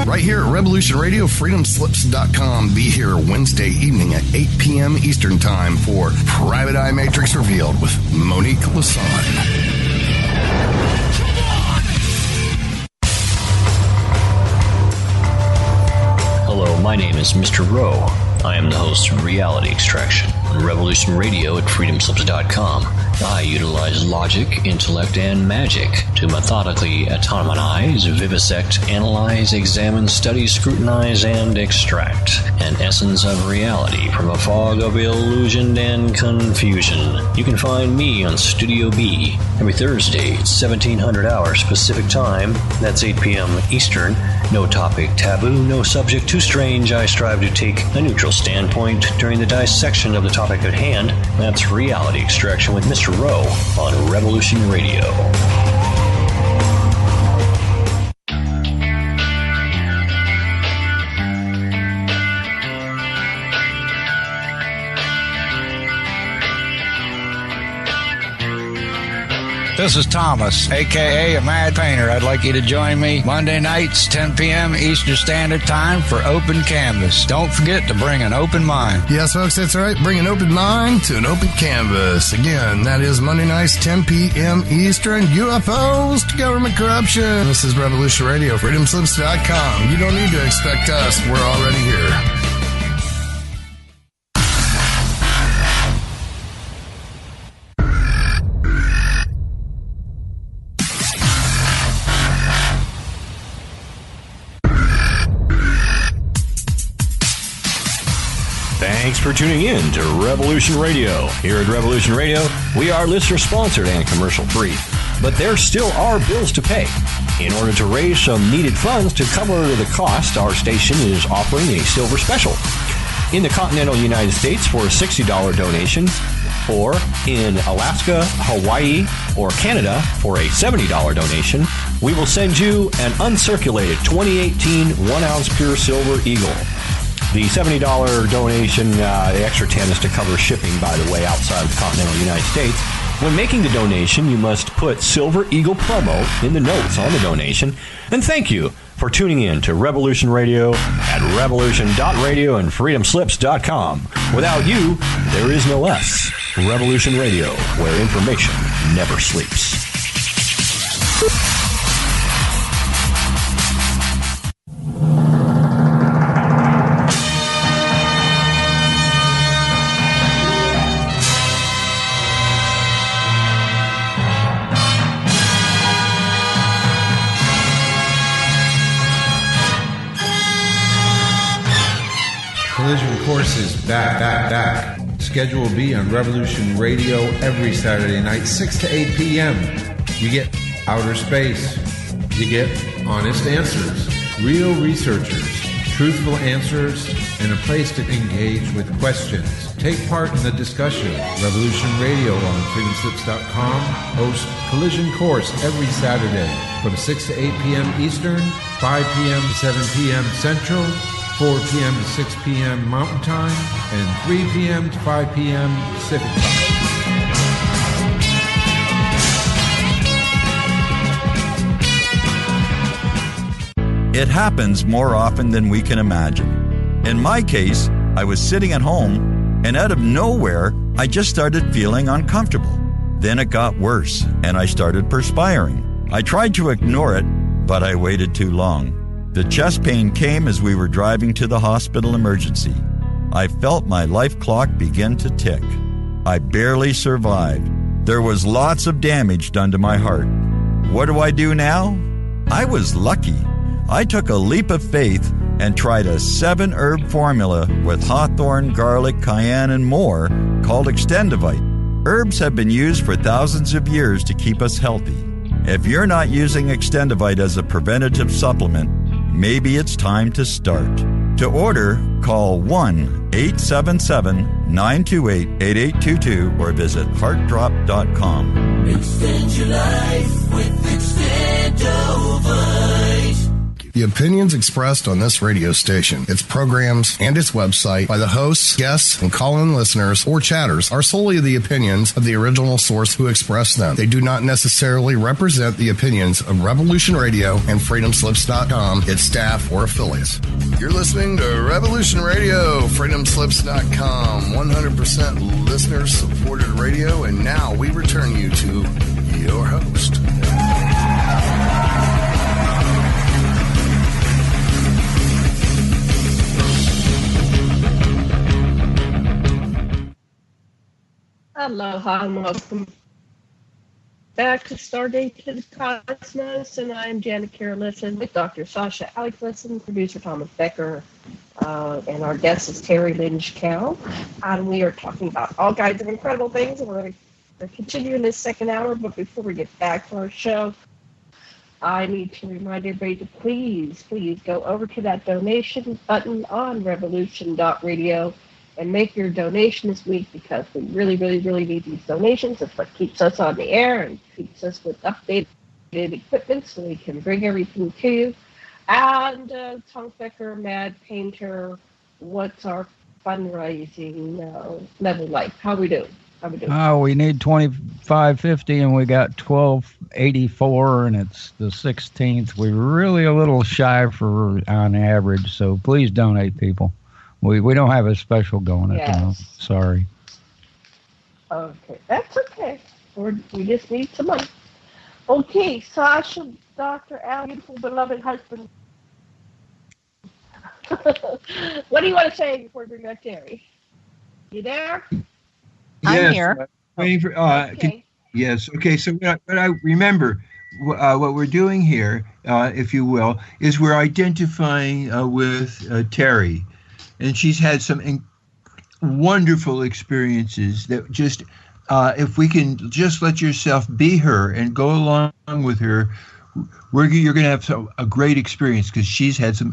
Right here at Revolution Radio, freedomslips.com. Be here Wednesday evening at 8 p.m. Eastern Time for Private Eye Matrix Revealed with Monique Lessin. Hello, my name is Mr. Rowe. I am the host of Reality Extraction. on Revolution Radio at freedomslips.com. I utilize logic, intellect, and magic to methodically atomize, vivisect, analyze, examine, study, scrutinize, and extract an essence of reality from a fog of illusion and confusion. You can find me on Studio B every Thursday at 1700 hours Pacific Time. That's 8 p.m. Eastern. No topic taboo, no subject too strange. I strive to take a neutral standpoint during the dissection of the topic at hand. That's Reality Extraction with Mr. Rowe on Revolution Radio. This is Thomas, a.k.a. a Mad Painter. I'd like you to join me Monday nights, 10 p.m. Eastern Standard Time for Open Canvas. Don't forget to bring an open mind. Yes, folks, that's right. Bring an open mind to an open canvas. Again, that is Monday nights, 10 p.m. Eastern. UFOs to government corruption. This is Revolution Radio, freedomslips.com. You don't need to expect us. We're already here. Thanks for tuning in to Revolution Radio. Here at Revolution Radio, we are listener-sponsored and commercial-free. But there still are bills to pay. In order to raise some needed funds to cover the cost, our station is offering a silver special. In the continental United States for a $60 donation, or in Alaska, Hawaii, or Canada for a $70 donation, we will send you an uncirculated 2018 1-ounce pure silver eagle. The $70 donation, the extra 10 is to cover shipping, by the way, outside of the continental United States. When making the donation, you must put Silver Eagle promo in the notes on the donation. And thank you for tuning in to Revolution Radio at revolution.radio and freedomslips.com. Without you, there is no us. Revolution Radio, where information never sleeps. Collision Course is back. Schedule will be on Revolution Radio every Saturday night, 6 to 8 p.m. You get outer space. You get honest answers, real researchers, truthful answers, and a place to engage with questions. Take part in the discussion. Revolution Radio on freedomslips.com hosts Collision Course every Saturday from 6 to 8 p.m. Eastern, 5 p.m. to 7 p.m. Central, 4 p.m. to 6 p.m. Mountain Time, and 3 p.m. to 5 p.m. Pacific Time. It happens more often than we can imagine. In my case, I was sitting at home, and out of nowhere, I just started feeling uncomfortable. Then it got worse, and I started perspiring. I tried to ignore it, but I waited too long. The chest pain came as we were driving to the hospital emergency. I felt my life clock begin to tick. I barely survived. There was lots of damage done to my heart. What do I do now? I was lucky. I took a leap of faith and tried a 7-herb formula with hawthorn, garlic, cayenne, and more called Extendivite. Herbs have been used for thousands of years to keep us healthy. If you're not using Extendivite as a preventative supplement, maybe it's time to start. To order, call 1-877-928-8822 or visit heartdrop.com. Extend your life with Extendovite. The opinions expressed on this radio station, its programs, and its website by the hosts, guests, and call-in listeners or chatters are solely the opinions of the original source who expressed them. They do not necessarily represent the opinions of Revolution Radio and freedomslips.com, its staff, or affiliates. You're listening to Revolution Radio, freedomslips.com, 100% listener-supported radio, and now we return you to your host. Aloha and welcome back to Stargate to the Cosmos, and I'm Janet Kara Lessin with Dr. Sasha Lessin, producer Thomas Becker, and our guest is Teri Lynge-Kehl, and we are talking about all kinds of incredible things, and we're going to continue in this second hour, but before we get back to our show, I need to remind everybody to please go over to that donation button on revolution.radio and make your donation this week, because we really, really, really need these donations. It's what keeps us on the air and keeps us with updated equipment so we can bring everything to you. And Tom Becker, Mad Painter, what's our fundraising level like? How we doing? We need $25.50 and we got $12.84, and it's the 16th. We're really a little shy for on average, so please donate, people. We don't have a special going at the moment. Sorry. Okay, that's okay. We just need some money. Okay, Sasha, Dr. Al, beautiful, beloved husband. What do you want to say before we bring back Teri? You there? I'm here. Waiting for, okay. Yes. Okay. So what I remember, what we're doing here, if you will, is we're identifying with Teri. And she's had some wonderful experiences that just, if we can just let yourself be her and go along with her, you're going to have a great experience, because she's had some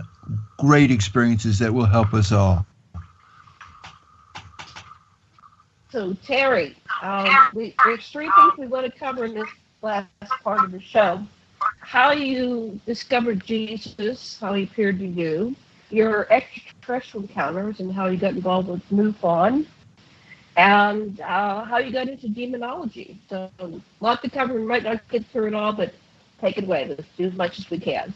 great experiences that will help us all. So, Teri, there's three things we want to cover in this last part of the show. How you discovered Jesus, how he appeared to you, your extraterrestrial encounters and how you got involved with MUFON, and how you got into demonology. So, a lot to cover. We might not get through it all, but take it away. Let's do as much as we can.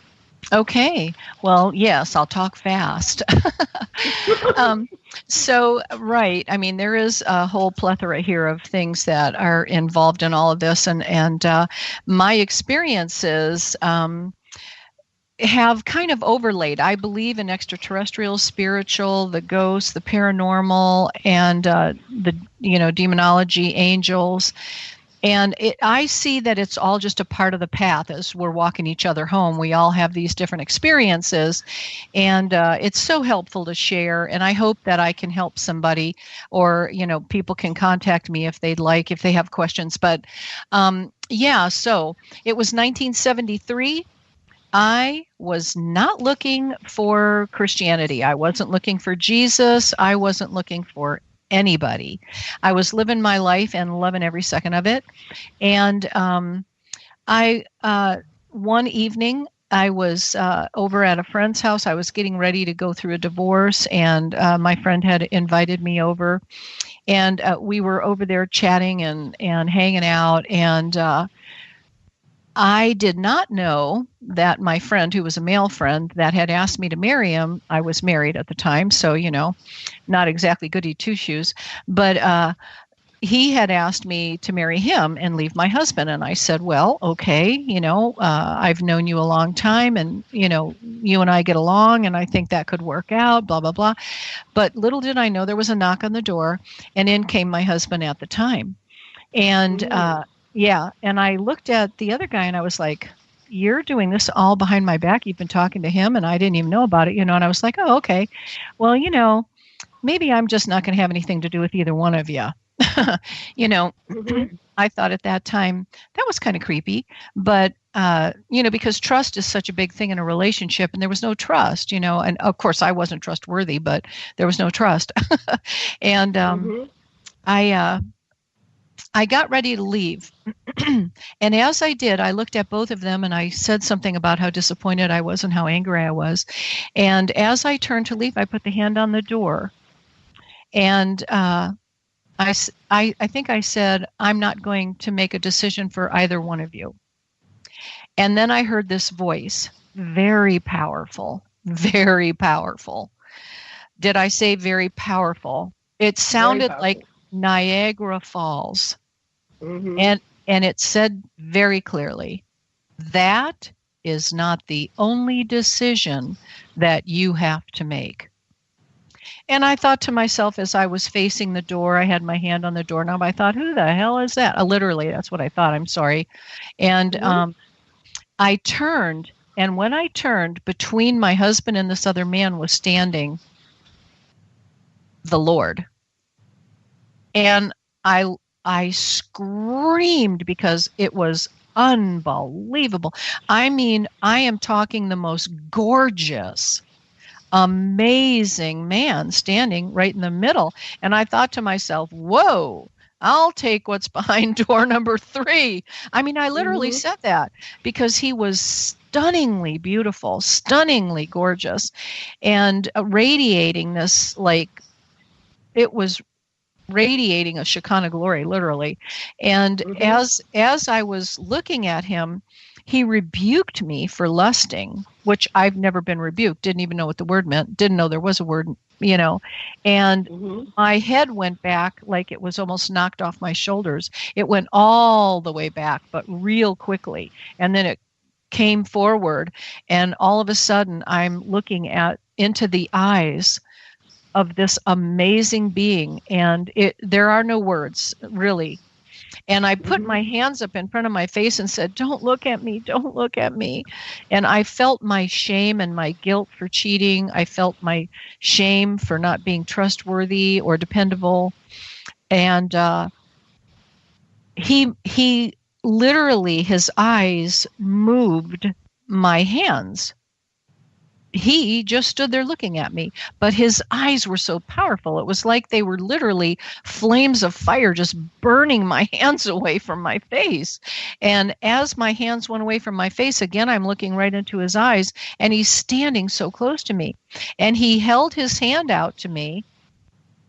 Okay. Well, yes, I'll talk fast. So, right. I mean, there is a whole plethora here of things that are involved in all of this. And my experiences have kind of overlaid. I believe in extraterrestrial, spiritual, the ghosts, the paranormal, and the demonology, angels. And I see that it's all just a part of the path as we're walking each other home. We all have these different experiences, and it's so helpful to share. And I hope that I can help somebody, or people can contact me if they'd like, if they have questions. But so it was 1973. I was not looking for Christianity. I wasn't looking for Jesus. I wasn't looking for anybody. I was living my life and loving every second of it. And one evening I was over at a friend's house. I was getting ready to go through a divorce, and my friend had invited me over, and we were over there chatting and hanging out. And I did not know that my friend, who was a male friend that had asked me to marry him, I was married at the time, so, not exactly goody two-shoes, but he had asked me to marry him and leave my husband. And I said, well, okay, I've known you a long time, and, you and I get along, and I think that could work out, blah, blah, blah. But little did I know there was a knock on the door, and in came my husband at the time. And and I looked at the other guy and I was like, you're doing this all behind my back. You've been talking to him and I didn't even know about it, and I was like, oh, okay. Well, maybe I'm just not going to have anything to do with either one of you. I thought at that time that was kind of creepy, but, because trust is such a big thing in a relationship, and there was no trust, and of course I wasn't trustworthy, but there was no trust. And I got ready to leave. And as I did, I looked at both of them and I said something about how disappointed I was and how angry I was. And as I turned to leave, I put the hand on the door. And I think I said, I'm not going to make a decision for either one of you. And then I heard this voice, very powerful, very powerful. Did I say very powerful? It sounded like Niagara Falls. And it said very clearly, that is not the only decision that you have to make. And I thought to myself, as I was facing the door, I had my hand on the doorknob. I thought, who the hell is that? Literally, that's what I thought. I'm sorry. And I turned. And when I turned, between my husband and this other man was standing the Lord. And I screamed because it was unbelievable. I mean, I am talking the most gorgeous, amazing man standing right in the middle. And I thought to myself, whoa, I'll take what's behind door number 3. I mean, I literally said that because he was stunningly beautiful, stunningly gorgeous, and radiating this, like, it was radiating a Shekinah glory, literally. And as I was looking at him, he rebuked me for lusting, which I've never been rebuked, didn't even know what the word meant, didn't know there was a word, you know. And my head went back like it was almost knocked off my shoulders. It went all the way back, but real quickly. And then it came forward, and all of a sudden I'm looking into the eyes of this amazing being, and there are no words, really. And I put my hands up in front of my face and said, don't look at me, don't look at me. And I felt my shame and my guilt for cheating. I felt my shame for not being trustworthy or dependable. And he literally, his eyes moved my hands. He just stood there looking at me, but his eyes were so powerful. It was like they were literally flames of fire just burning my hands away from my face. And as my hands went away from my face, again, I'm looking right into his eyes, and he's standing so close to me. And he held his hand out to me,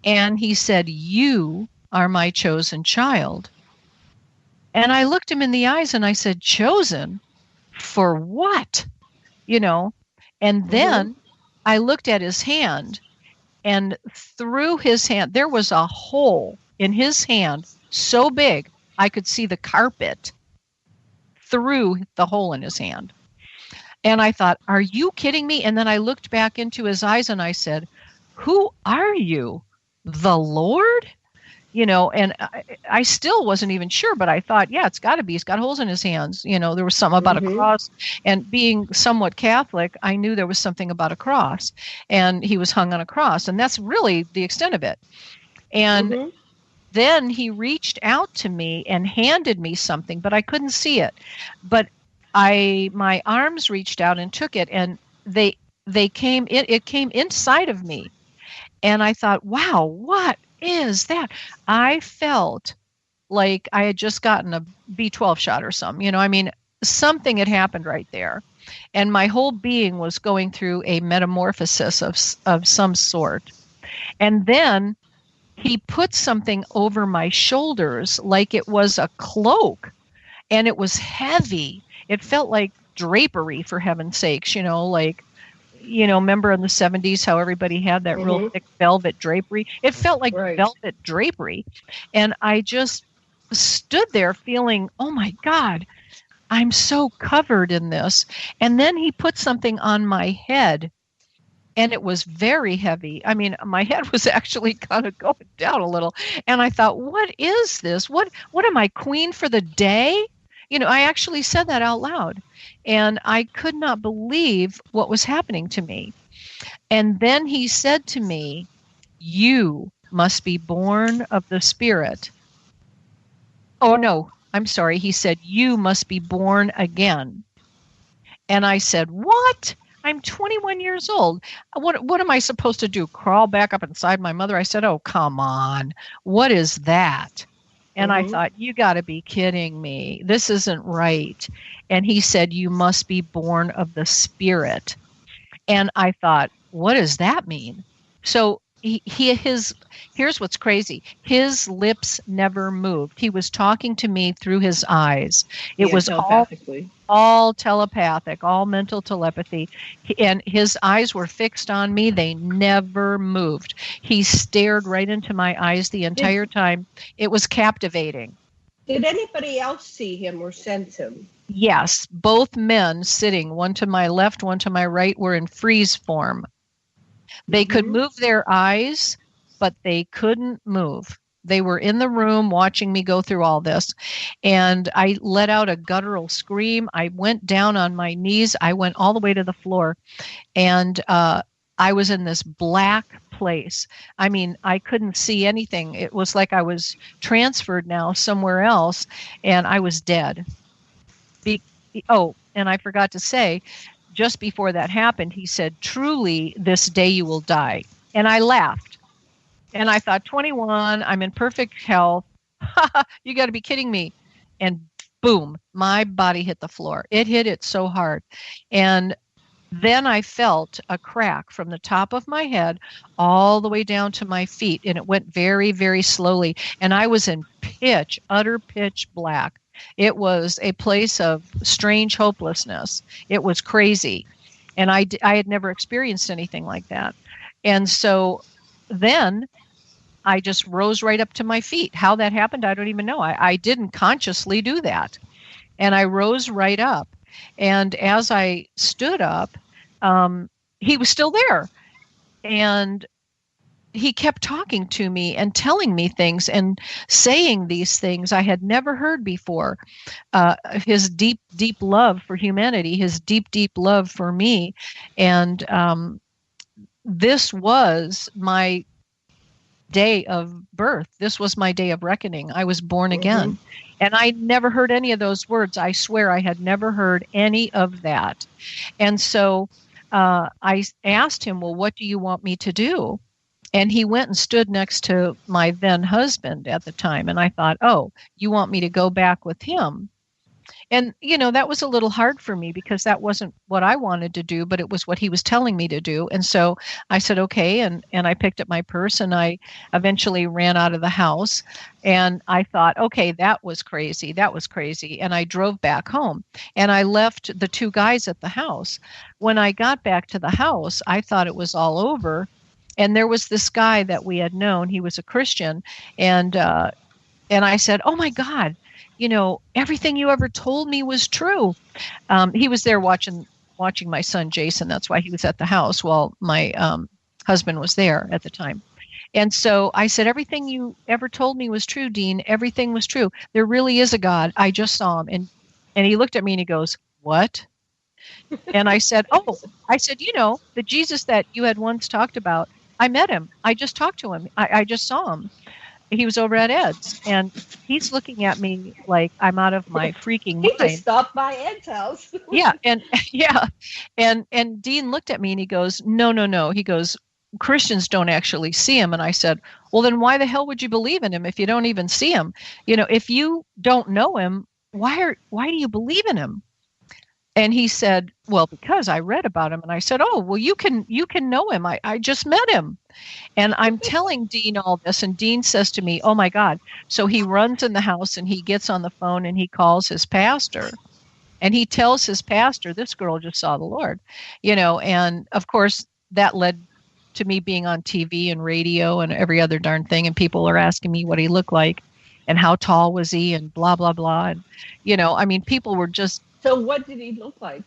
and he said, "You are my chosen child." And I looked him in the eyes and I said, "Chosen? For what?" You know? And then I looked at his hand, and through his hand, there was a hole in his hand so big I could see the carpet through the hole in his hand. And I thought, are you kidding me? And then I looked back into his eyes and I said, who are you? The Lord? You know, and I still wasn't even sure, but I thought, yeah, it's got to be. He's got holes in his hands. You know, there was something about a cross. And being somewhat Catholic, I knew there was something about a cross. And he was hung on a cross. And that's really the extent of it. And then he reached out to me and handed me something, but I couldn't see it. But my arms reached out and took it, and it came inside of me. And I thought, wow, what is that? I felt like I had just gotten a B12 shot or something. You know, I mean, something had happened right there. And my whole being was going through a metamorphosis of some sort. And then he put something over my shoulders like it was a cloak. And it was heavy. It felt like drapery, for heaven's sakes, you know, like, you know, remember in the 70s how everybody had that real thick velvet drapery? It felt like velvet drapery. And I just stood there feeling, oh my God, I'm so covered in this. And then he put something on my head, and it was very heavy. I mean, my head was actually kind of going down a little. And I thought, what is this? What am I, queen for the day? You know, I actually said that out loud. And I could not believe what was happening to me. And then he said to me, you must be born of the Spirit. Oh, no, I'm sorry. He said, you must be born again. And I said, what? I'm 21 years old. What am I supposed to do? Crawl back up inside my mother? I said, oh, come on. What is that? And I thought, you got to be kidding me. This isn't right. And he said, you must be born of the Spirit. And I thought, what does that mean? So here's what's crazy. His lips never moved. He was talking to me through his eyes. It was all telepathic, all mental telepathy. And his eyes were fixed on me. They never moved. He stared right into my eyes the entire time. It was captivating. Did anybody else see him or sense him? Yes, both men sitting, one to my left, one to my right, were in freeze form. They could move their eyes, but they couldn't move. They were in the room watching me go through all this. And I let out a guttural scream. I went down on my knees. I went all the way to the floor. And I was in this black place. I mean, I couldn't see anything. It was like I was transferred now somewhere else, and I was dead. And I forgot to say, just before that happened, he said, "Truly, this day you will die." And I laughed. And I thought, 21, I'm in perfect health. You got to be kidding me. And boom, my body hit the floor. It hit it so hard. And then I felt a crack from the top of my head all the way down to my feet. And it went very, very slowly. And I was in utter pitch black. It was a place of strange hopelessness. It was crazy. And I had never experienced anything like that. And so then I just rose right up to my feet. How that happened, I don't even know. I didn't consciously do that. And I rose right up. And as I stood up, he was still there. And he kept talking to me and telling me things and saying these things I had never heard before. His deep, deep love for humanity, his deep, deep love for me. And this was my day of birth. This was my day of reckoning. I was born again. And I never heard any of those words. I swear I had never heard any of that. And so I asked him, well, what do you want me to do? And he went and stood next to my then husband at the time. And I thought, oh, you want me to go back with him? And, that was a little hard for me because that wasn't what I wanted to do, but it was what he was telling me to do. And so I said, okay. And I picked up my purse and I eventually ran out of the house. And I thought, okay, that was crazy. That was crazy. And I drove back home and I left the two guys at the house. When I got back to the house, I thought it was all over. And there was this guy that we had known. He was a Christian. And I said, oh, my God. Everything you ever told me was true. He was there watching my son, Jason. That's why he was at the house while my husband was there at the time. And so I said, everything you ever told me was true, Dean. Everything was true. There really is a God. I just saw him. And he looked at me and he goes, what? And I said, the Jesus that you had once talked about, I met him. I just talked to him. I just saw him. He was over at Ed's, and he's looking at me like I'm out of my freaking mind. He just stopped by Ed's house. And Dean looked at me and he goes, no. He goes, Christians don't actually see him. And I said, well, then why the hell would you believe in him if you don't even see him? If you don't know him, why do you believe in him? And he said, well, because I read about him. And I said, oh, well, you can know him. I just met him. And I'm telling Dean all this. And Dean says to me, oh, my God. So he runs in the house and he gets on the phone and he calls his pastor. And he tells his pastor, this girl just saw the Lord. And of course, that led to me being on TV and radio and every other darn thing. And people are asking me what he looked like and how tall was he and blah, blah, blah. And, people were just. So what did he look like?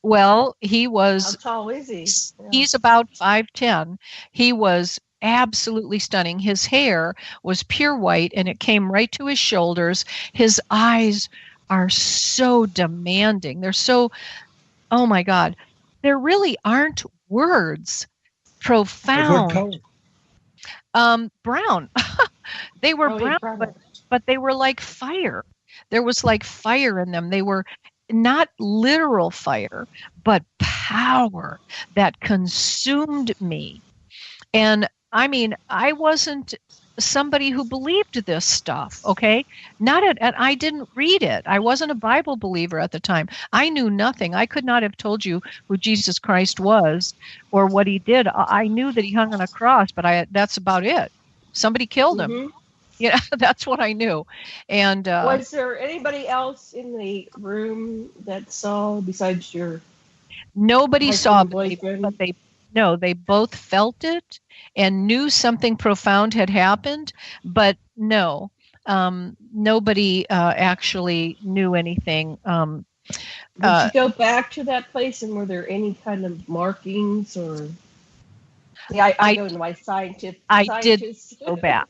Well, he was. How tall is he? Yeah. He's about 5'10". He was absolutely stunning. His hair was pure white and it came right to his shoulders. His eyes are so demanding. They're so, oh my God, there really aren't words. Profound. What color? Brown. They were brown, but they were like fire. There was like fire in them. They were not literal fire, but power that consumed me. And I wasn't somebody who believed this stuff, okay? And I didn't read it. I wasn't a Bible believer at the time. I knew nothing. I could not have told you who Jesus Christ was or what he did. I knew that he hung on a cross, but that's about it. Somebody killed him. That's what I knew. And was there anybody else in the room that saw besides your? Nobody saw, but they both felt it and knew something profound had happened. But no, nobody actually knew anything. Did you go back to that place, and were there any kind of markings or? Yeah, I go to my scientist. I did go back.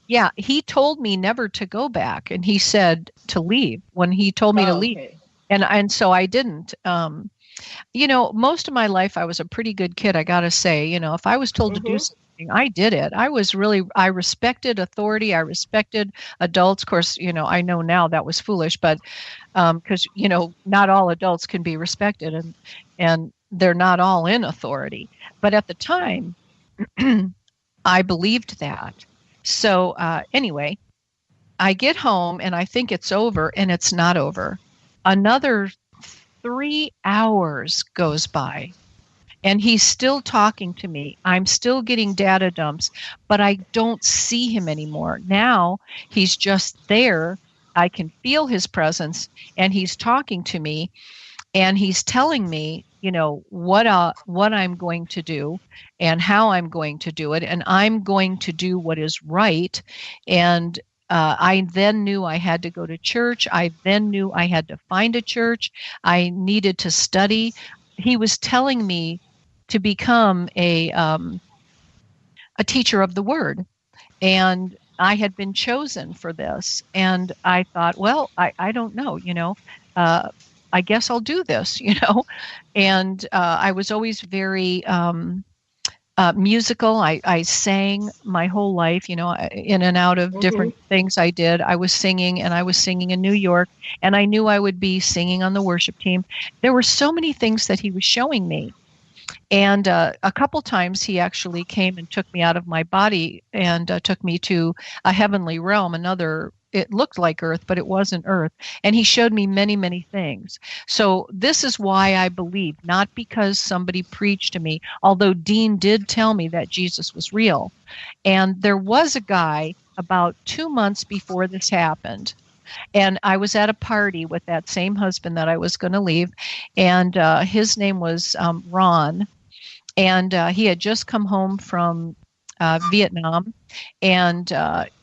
Yeah, he told me never to go back, and he said to leave when he told me to leave, okay. and so I didn't. Most of my life I was a pretty good kid, I gotta say. If I was told to do something, I did it. I respected authority. I respected adults. Of course, I know now that was foolish, but because not all adults can be respected, and they're not all in authority. But at the time, I believed that. So anyway, I get home and I think it's over, and it's not over. Another 3 hours goes by, and he's still talking to me. I'm still getting data dumps, but I don't see him anymore. Now he's just there. I can feel his presence, and he's talking to me, and he's telling me, what I'm going to do and how I'm going to do it, and I'm going to do what is right. And I then knew I had to go to church. I then knew I had to find a church. I needed to study. He was telling me to become a teacher of the word, and I had been chosen for this. And I thought, well, I don't know, I guess I'll do this, And I was always very musical. I sang my whole life, in and out of different things I did. I was singing, and I was singing in New York, and I knew I would be singing on the worship team. There were so many things that he was showing me. And a couple times he actually came and took me out of my body and took me to a heavenly realm, it looked like Earth, but it wasn't Earth. And he showed me many, many things. So this is why I believe, not because somebody preached to me, although Dean did tell me that Jesus was real. And there was a guy about 2 months before this happened. And I was at a party with that same husband that I was going to leave. And his name was Ron. And he had just come home from Vietnam. And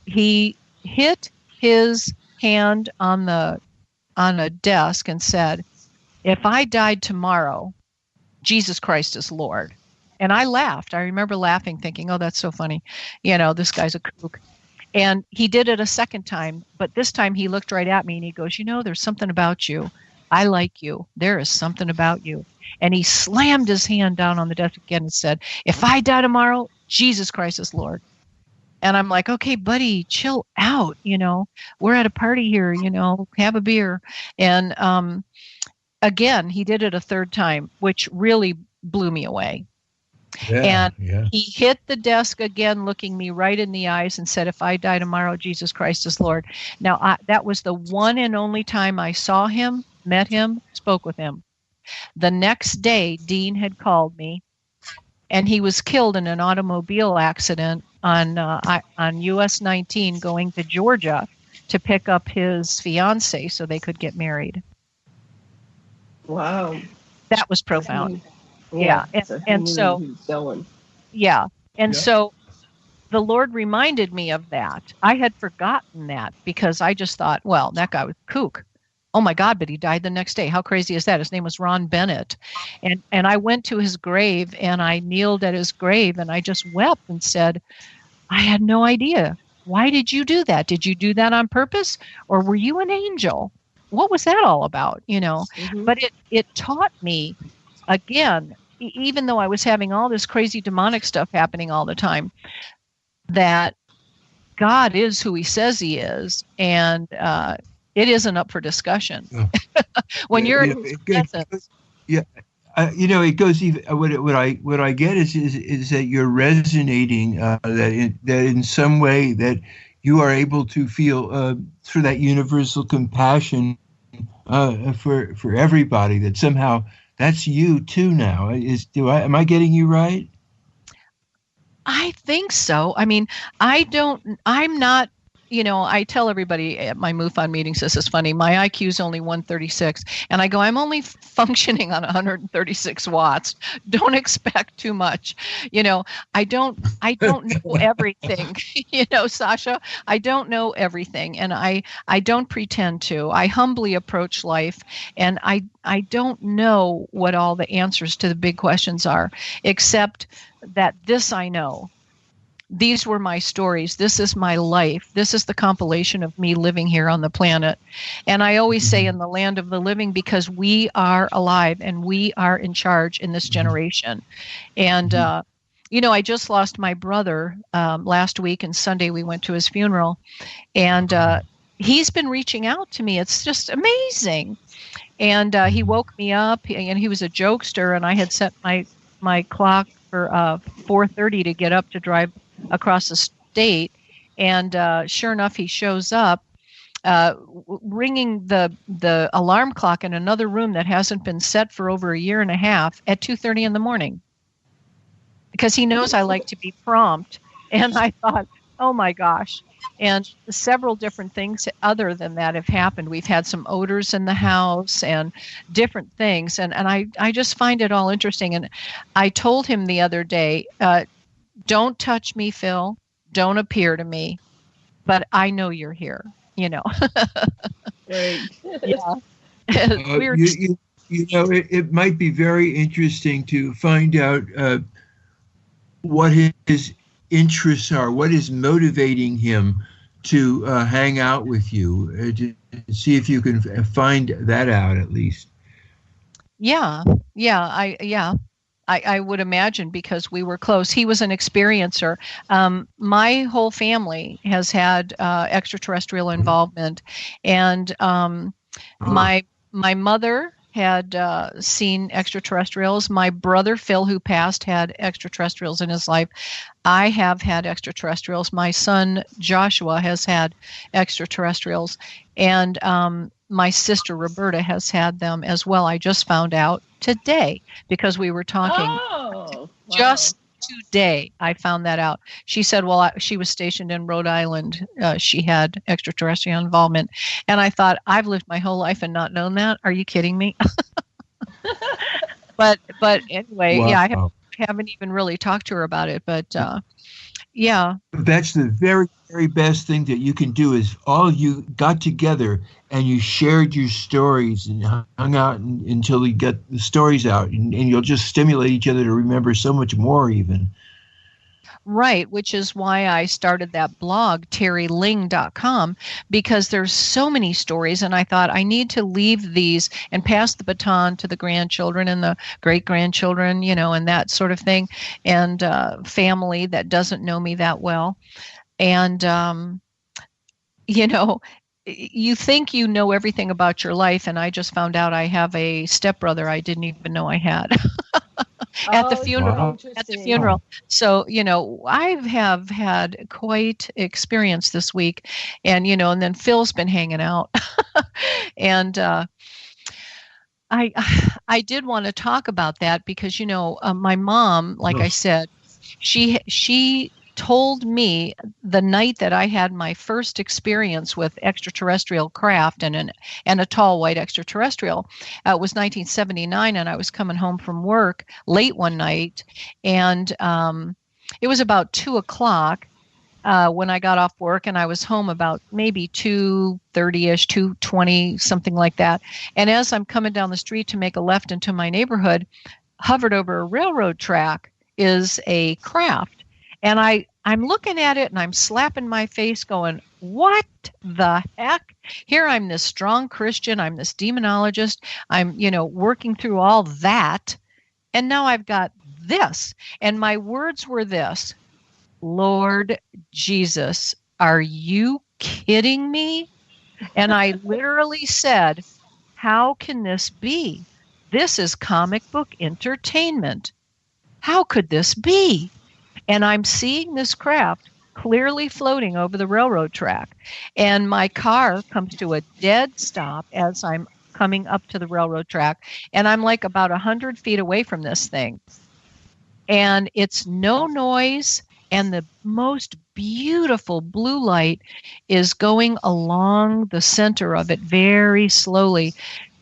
he hit his hand on a desk and said, "If I died tomorrow, Jesus Christ is Lord." And I laughed. I remember laughing, thinking, oh, that's so funny. This guy's a kook. And he did it a second time, but this time he looked right at me and he goes, "There's something about you. I like you. There is something about you." And he slammed his hand down on the desk again and said, "If I die tomorrow, Jesus Christ is Lord." And I'm like, okay, buddy, chill out. We're at a party here, have a beer. And again, he did it a third time, which really blew me away. Yeah, and he hit the desk again, looking me right in the eyes and said, "If I die tomorrow, Jesus Christ is Lord." Now, that was the one and only time I saw him, met him, spoke with him. The next day, Dean had called me, and he was killed in an automobile accident on US 19 going to Georgia to pick up his fiance so they could get married. Wow. That was profound. Yeah. And so the Lord reminded me of that. I had forgotten that because I just thought, well, that guy was kook. Oh my God, but he died the next day. How crazy is that? His name was Ron Bennett. And I went to his grave and I kneeled at his grave and I just wept and said, I had no idea. Why did you do that? Did you do that on purpose? Or were you an angel? What was that all about? But it taught me, again, even though I was having all this crazy demonic stuff happening all the time, that God is who he says he is. And it isn't up for discussion. Oh. When you're in his presence. Yeah. It goes even. What I get is that you're resonating that in some way that you are able to feel through that universal compassion for everybody. That somehow that's you too now. Am I getting you right? I think so. I mean, I'm not. I tell everybody at my MUFON meetings, this is funny, my IQ is only 136. And I go, I'm only functioning on 136 watts. Don't expect too much. I don't know everything, Sasha. I don't know everything. And I don't pretend to. I humbly approach life. And I don't know what all the answers to the big questions are, except that this I know. These were my stories. This is my life. This is the compilation of me living here on the planet. And I always say in the land of the living, because we are alive and we are in charge in this generation. And, I just lost my brother last week, and Sunday we went to his funeral. And he's been reaching out to me. It's just amazing. And he woke me up, and he was a jokester, and I had set my clock for 4:30 to get up to drive across the state, and sure enough, he shows up, ringing the alarm clock in another room that hasn't been set for over a year and a half at 2:30 in the morning, because he knows I like to be prompt. And I thought, oh my gosh. And several different things other than that have happened. We've had some odors in the house and different things. And I just find it all interesting. And I told him the other day, don't touch me, Phil. Don't appear to me. But I know you're here, Right. Yeah. It might be very interesting to find out what his interests are, what is motivating him to hang out with you, to see if you can find that out at least. I would imagine, because we were close. He was an experiencer. My whole family has had extraterrestrial involvement, and my mother had seen extraterrestrials. My brother Phil, who passed, had extraterrestrials in his life. I have had extraterrestrials. My son Joshua has had extraterrestrials, and my sister Roberta has had them as well. I just found out today, because we were talking. Oh, wow. Just today I found that out. She said, well, she was stationed in Rhode Island. She had extraterrestrial involvement. And I thought, I've lived my whole life and not known that. Are you kidding me? But anyway, wow. Yeah, I haven't even really talked to her about it. But yeah. That's the very, very best thing that you can do, is all you got together and you shared your stories and hung out until you got the stories out, and you'll just stimulate each other to remember so much more even. Right, which is why I started that blog, TeriLynge.com, because there's so many stories, and I thought I need to leave these and pass the baton to the grandchildren and the great-grandchildren, and that sort of thing, and family that doesn't know me that well. And, you think you know everything about your life, and I just found out I have a stepbrother I didn't even know I had. At the funeral. At the funeral. So, I have had quite experience this week, and and then Phil's been hanging out, and I did want to talk about that because my mom, like I said, she told me the night that I had my first experience with extraterrestrial craft and a tall white extraterrestrial. It was 1979, and I was coming home from work late one night, and it was about 2:00 when I got off work, and I was home about maybe 2:30ish, 2:20, something like that. And as I'm coming down the street to make a left into my neighborhood, hovered over a railroad track is a craft. And I'm looking at it, and I'm slapping my face going, what the heck? Here I'm this strong Christian. I'm this demonologist. I'm, working through all that. And now I've got this. And my words were this: Lord Jesus, are you kidding me? And I literally said, how can this be? This is comic book entertainment. How could this be? And I'm seeing this craft clearly floating over the railroad track. And my car comes to a dead stop as I'm coming up to the railroad track. And I'm like about 100 feet away from this thing. And it's no noise. And the most beautiful blue light is going along the center of it very slowly.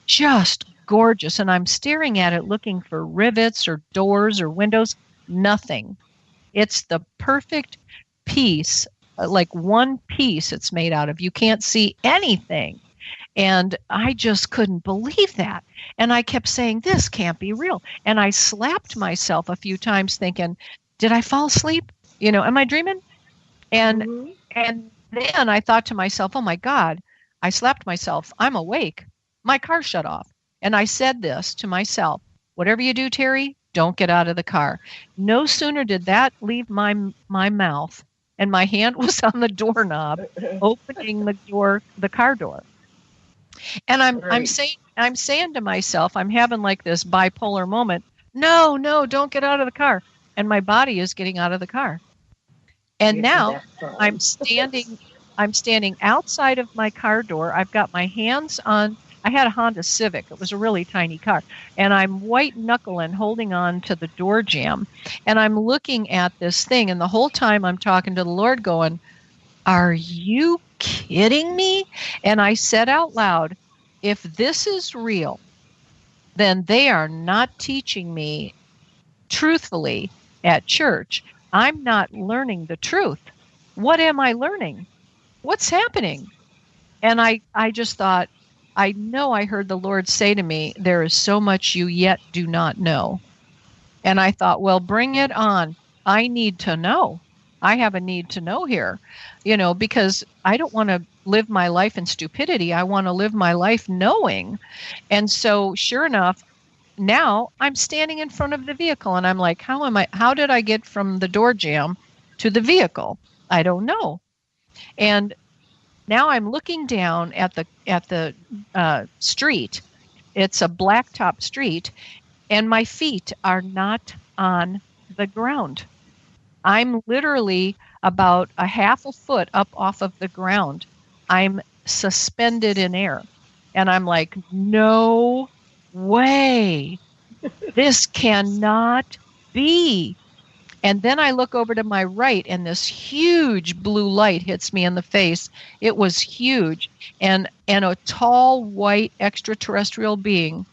Just gorgeous. And I'm staring at it looking for rivets or doors or windows. Nothing. It's the perfect piece, like one piece it's made out of. You can't see anything. And I just couldn't believe that. And I kept saying, this can't be real. And I slapped myself a few times thinking, did I fall asleep? Am I dreaming? And and then I thought to myself, oh my God, I slapped myself. I'm awake. My car shut off. And I said this to myself, whatever you do, Teri, don't get out of the car. No sooner did that leave my mouth and my hand was on the doorknob, opening the car door. And I'm saying to myself, I'm having like this bipolar moment. No, don't get out of the car. And my body is getting out of the car. And now I'm standing outside of my car door. I've got my hands on, I had a Honda Civic. It was a really tiny car. And I'm white knuckling, holding on to the door jamb. And I'm looking at this thing. And the whole time I'm talking to the Lord going, are you kidding me? And I said out loud, if this is real, then they are not teaching me truthfully at church. I'm not learning the truth. What am I learning? What's happening? And I just thought, I know I heard the Lord say to me, there is so much you yet do not know. And I thought, well, bring it on. I need to know. I have a need to know here, because I don't want to live my life in stupidity. I want to live my life knowing. And so sure enough, now I'm standing in front of the vehicle and I'm like, how did I get from the door jamb to the vehicle? I don't know. And now I'm looking down at the street. It's a blacktop street and my feet are not on the ground. I'm literally about a half a foot up off of the ground. I'm suspended in air. And I'm like, no way. This cannot be. And then I look over to my right and this huge blue light hits me in the face. It was huge. And a tall white extraterrestrial being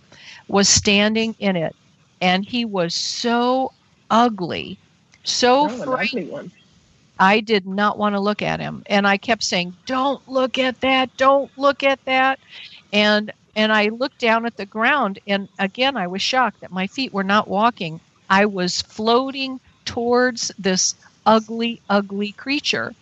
was standing in it. And he was so ugly, so frightening. I did not want to look at him. And I kept saying, don't look at that. Don't look at that. And I looked down at the ground. And again, I was shocked that my feet were not walking. I was floating towards this ugly, ugly creature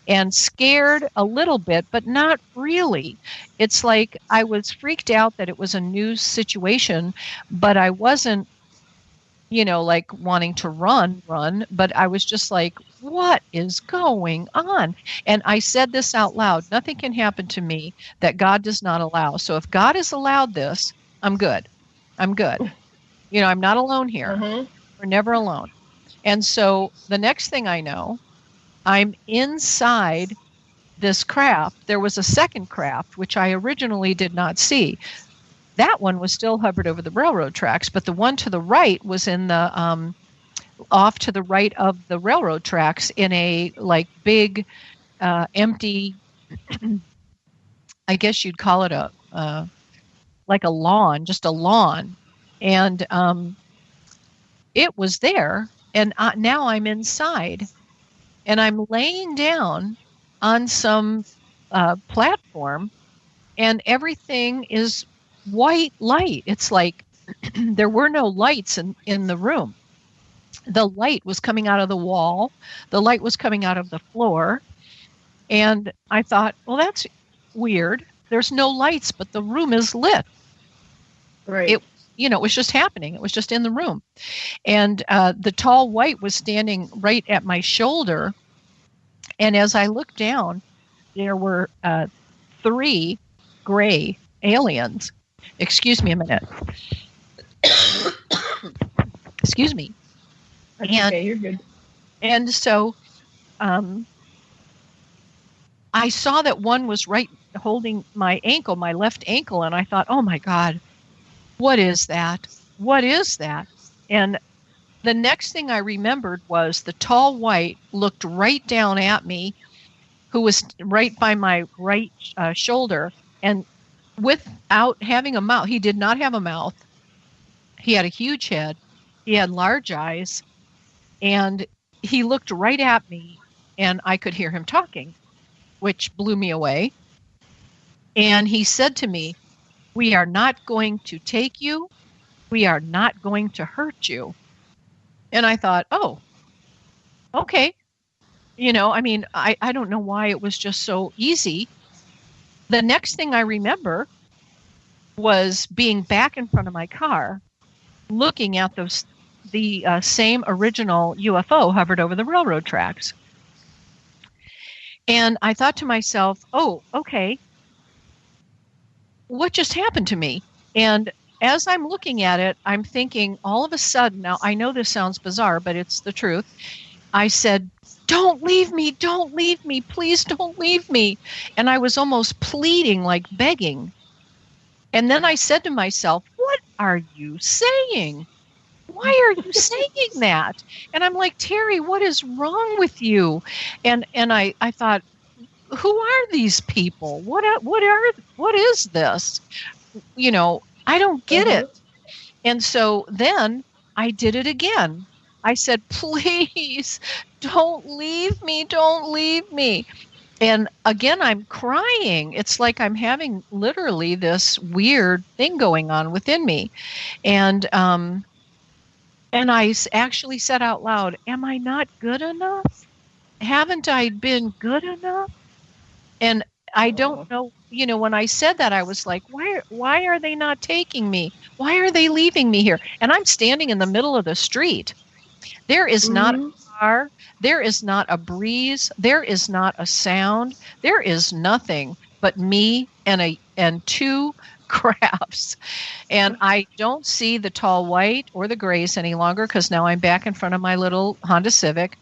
and scared a little bit, but not really. It's like I was freaked out that it was a new situation, but I wasn't, like wanting to run, but I was just like, what is going on? And I said this out loud, nothing can happen to me that God does not allow. So if God has allowed this, I'm good. I'm not alone here. We're never alone. And so the next thing I know, I'm inside this craft. There was a second craft, which I originally did not see. That one was still hovered over the railroad tracks, but the one to the right was in the off to the right of the railroad tracks in a big empty, I guess you'd call it a lawn, just a lawn. And it was there. And now I'm inside and I'm laying down on some platform and everything is white light. It's like there were no lights in the room. The light was coming out of the wall. The light was coming out of the floor. And I thought, well, that's weird. There's no lights, but the room is lit. Right. It was just happening. It was just in the room. And the tall white was standing right at my shoulder. And as I looked down, there were 3 gray aliens. Excuse me a minute. Excuse me. Okay, you're good. And so I saw that one was right holding my ankle, my left ankle, and I thought, oh my God, what is that? What is that? And the next thing I remembered was the tall white looked right down at me, who was right by my right shoulder, and without having a mouth, he did not have a mouth. He had a huge head. He had large eyes, and he looked right at me, and I could hear him talking, which blew me away. And he said to me, "We are not going to take you. We are not going to hurt you." And I thought, oh, okay. I mean, I don't know why it was just so easy. The next thing I remember was being back in front of my car, looking at the same original UFO hovered over the railroad tracks. And I thought to myself, oh, okay, what just happened to me? And as I'm looking at it, I'm thinking all of a sudden, now I know this sounds bizarre, but it's the truth. I said, don't leave me, please don't leave me. And I was almost pleading, like begging. And then I said to myself, what are you saying? Why are you saying that? And I'm like, Teri, what is wrong with you? And I thought, who are these people? What is this? I don't get it. And so then I did it again. I said, please don't leave me. Don't leave me. And again, I'm crying. It's like I'm having literally this weird thing going on within me. And I actually said out loud, am I not good enough? Haven't I been good enough? And I don't know, when I said that, I was like, why are they not taking me? Why are they leaving me here? And I'm standing in the middle of the street. There is not a car. There is not a breeze. There is not a sound. There is nothing but me and two crafts. And I don't see the tall white or the grays any longer because now I'm back in front of my little Honda Civic.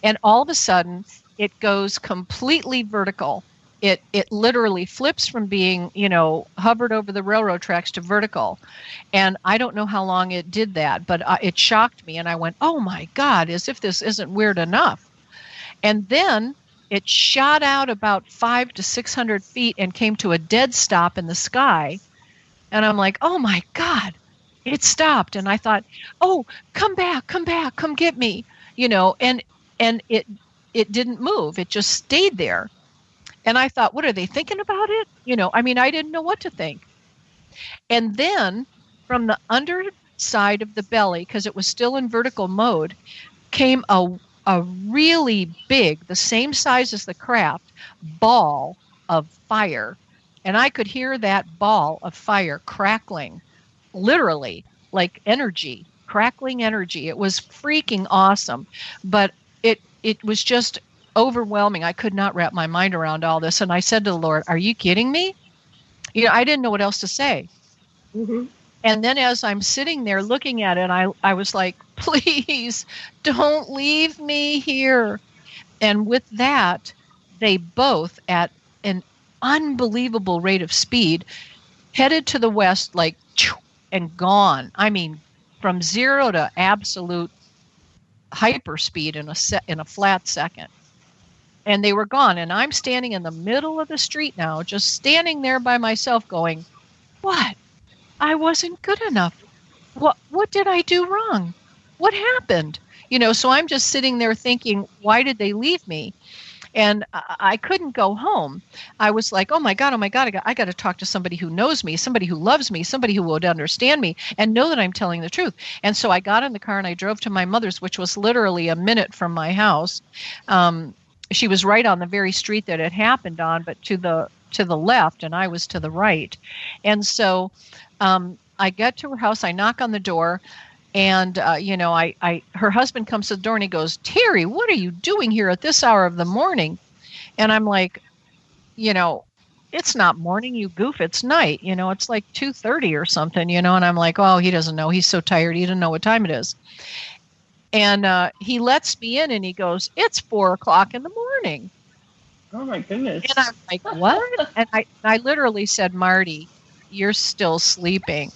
And all of a sudden, it goes completely vertical. It literally flips from being, hovered over the railroad tracks to vertical. And I don't know how long it did that, but it shocked me. And I went, oh my God, as if this isn't weird enough. And then it shot out about 500 to 600 feet and came to a dead stop in the sky. And I'm like, oh my God, it stopped. And I thought, oh, come back, come get me, and it didn't move. It just stayed there. And I thought, what are they thinking about it? I didn't know what to think. And then from the underside of the belly, because it was still in vertical mode, came a really big, the same size as the craft, ball of fire. And I could hear that ball of fire crackling, literally, like energy, crackling energy. It was freaking awesome. But it was just overwhelming. I could not wrap my mind around all this. And I said to the Lord, are you kidding me? I didn't know what else to say. Mm-hmm. And then as I'm sitting there looking at it, I was like, please don't leave me here. And with that, they both, at an unbelievable rate of speed, headed to the west, like, and gone. I mean, from zero to absolute hyperspeed in a flat second. And they were gone. And I'm standing in the middle of the street now, just standing there by myself going, what? I wasn't good enough. What did I do wrong? What happened? So I'm just sitting there thinking, why did they leave me? And I couldn't go home. I was like, oh my God, I got to talk to somebody who knows me, somebody who loves me, somebody who would understand me and know that I'm telling the truth. And so I got in the car and I drove to my mother's, which was literally a minute from my house. She was right on the very street that it happened on, but to the left, and I was to the right. And so I get to her house, I knock on the door, and her husband comes to the door and he goes, Teri, what are you doing here at this hour of the morning? And I'm like, it's not morning, you goof, it's night. It's like 2:30 or something, and I'm like, oh, he doesn't know. He's so tired, he doesn't know what time it is. And he lets me in and he goes, it's 4:00 in the morning. Oh my goodness. And I'm like, what? And I literally said, Marty, you're still sleeping.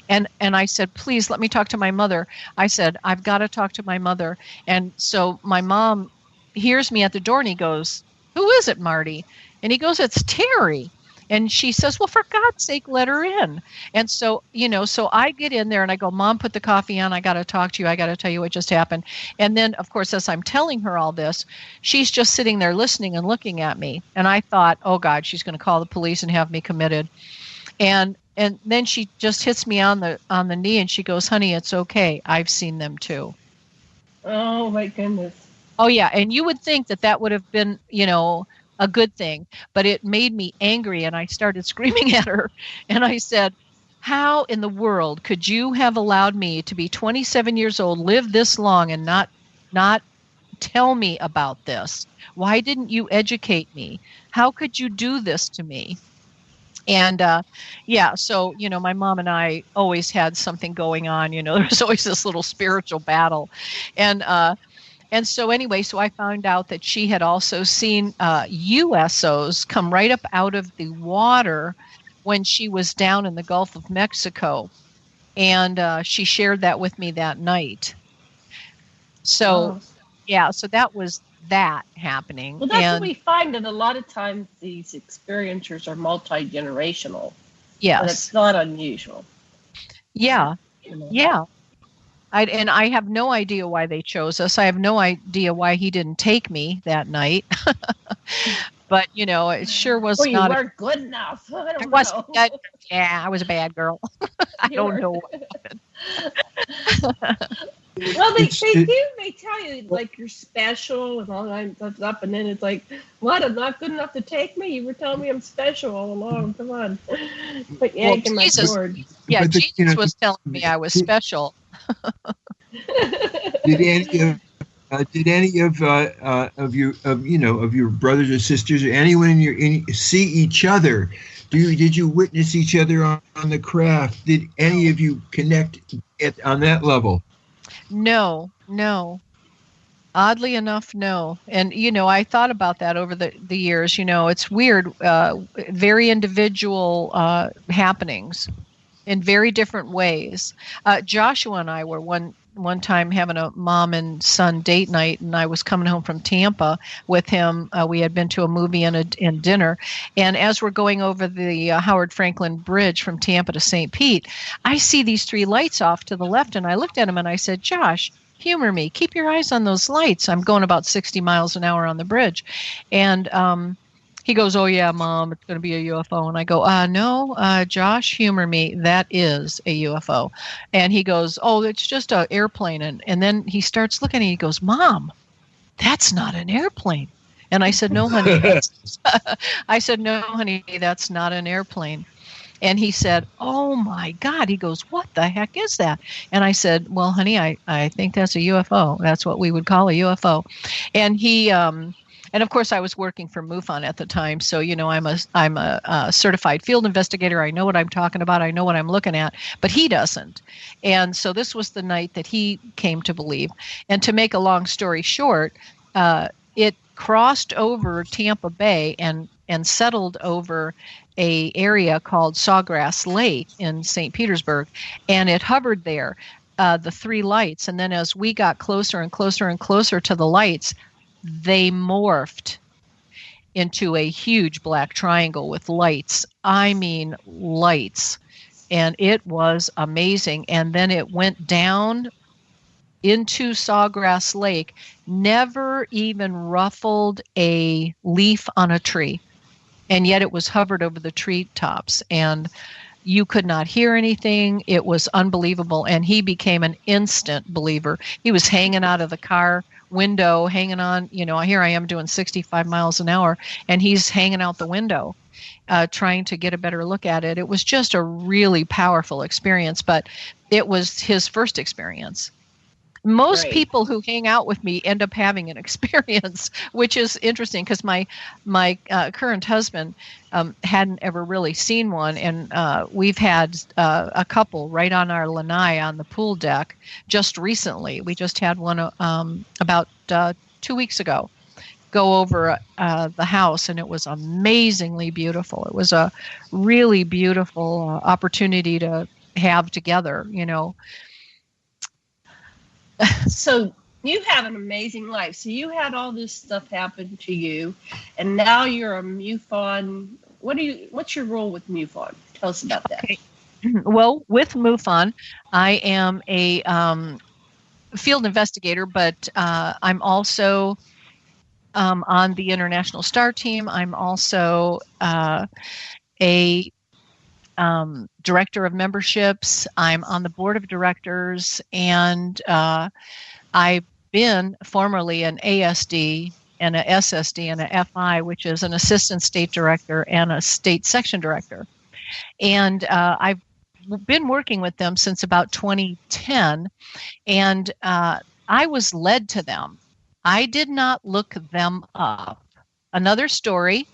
And I said, please let me talk to my mother. I said, I've got to talk to my mother. And so my mom hears me at the door and he goes, who is it, Marty? And he goes, it's Teri. And she says, well, for God's sake, let her in. And so, so I get in there and I go, Mom, put the coffee on. I got to talk to you. I got to tell you what just happened. And then, of course, as I'm telling her all this, she's just sitting there listening and looking at me. And I thought, oh, God, she's going to call the police and have me committed. And then she just hits me on the knee and she goes, honey, it's okay. I've seen them too. Oh, my goodness. Oh, yeah. And you would think that that would have been, a good thing, but it made me angry. And I started screaming at her. And I said, how in the world could you have allowed me to be 27 years old, live this long, and not tell me about this? Why didn't you educate me? How could you do this to me? And so, my mom and I always had something going on. There was always this little spiritual battle. And so anyway, so I found out that she had also seen USOs come right up out of the water when she was down in the Gulf of Mexico. And she shared that with me that night. So, so that was that happening. Well, that's what we find, that a lot of times these experiencers are multi-generational. Yes. But it's not unusual. Yeah. Yeah. I have no idea why they chose us. I have no idea why he didn't take me that night. But, it sure was well, not. You weren't good enough. I wasn't good. Yeah, I was a bad girl. I don't know what happened. Well, they tell you, like, you're special and all that stuff, and then it's like, what, I'm not good enough to take me? You were telling me I'm special all along. Come on. But yeah, Jesus, yeah, Jesus was telling me I was special. Did any of your brothers or sisters or anyone see each other? Did you witness each other on the craft? Did any of you connect on that level? No. Oddly enough, no. And, I thought about that over the years. It's weird, very individual happenings in very different ways. Joshua and I were one time having a mom and son date night, and I was coming home from Tampa with him. We had been to a movie and dinner. And as we're going over the Howard Franklin Bridge from Tampa to St. Pete, I see these 3 lights off to the left, and I looked at him and I said, Josh, humor me. Keep your eyes on those lights. I'm going about 60 miles an hour on the bridge. And he goes, oh, yeah, Mom, it's going to be a UFO. And I go, no, Josh, humor me. That is a UFO. And he goes, oh, it's just an airplane. And then he starts looking and he goes, Mom, that's not an airplane. And I said, no, honey. No, honey, that's not an airplane. And he said, oh, my God. He goes, what the heck is that? And I said, well, honey, I think that's a UFO. That's what we would call a UFO. And he and of course, I was working for MUFON at the time, so I'm a certified field investigator. I know what I'm talking about. I know what I'm looking at, but he doesn't. And so this was the night that he came to believe. And to make a long story short, it crossed over Tampa Bay and settled over a area called Sawgrass Lake in St. Petersburg, and it hovered there, the 3 lights. And then as we got closer and closer and closer to the lights, they morphed into a huge black triangle with lights. I mean, lights. And it was amazing. And then it went down into Sawgrass Lake, never even ruffled a leaf on a tree. And yet it was hovered over the treetops. And you could not hear anything. It was unbelievable. And he became an instant believer. He was hanging out of the car window, hanging on, here I am doing 65 miles an hour, and he's hanging out the window, trying to get a better look at it. It was just a really powerful experience, but it was his first experience. Most people who hang out with me end up having an experience, which is interesting because my current husband hadn't ever really seen one, and we've had a couple right on our lanai on the pool deck just recently. We just had one about 2 weeks ago go over the house, and it was amazingly beautiful. It was a really beautiful opportunity to have together, So you have an amazing life. So you had all this stuff happen to you, and now you're a MUFON. What's your role with MUFON? Tell us about that. Okay. Well, with MUFON, I am a field investigator, but I'm also on the International Star Team. I'm also a director of memberships. I'm on the board of directors, and I been formerly an ASD and a SSD and a FI, which is an assistant state director and a state section director. And I've been working with them since about 2010, and I was led to them. I did not look them up. Another story,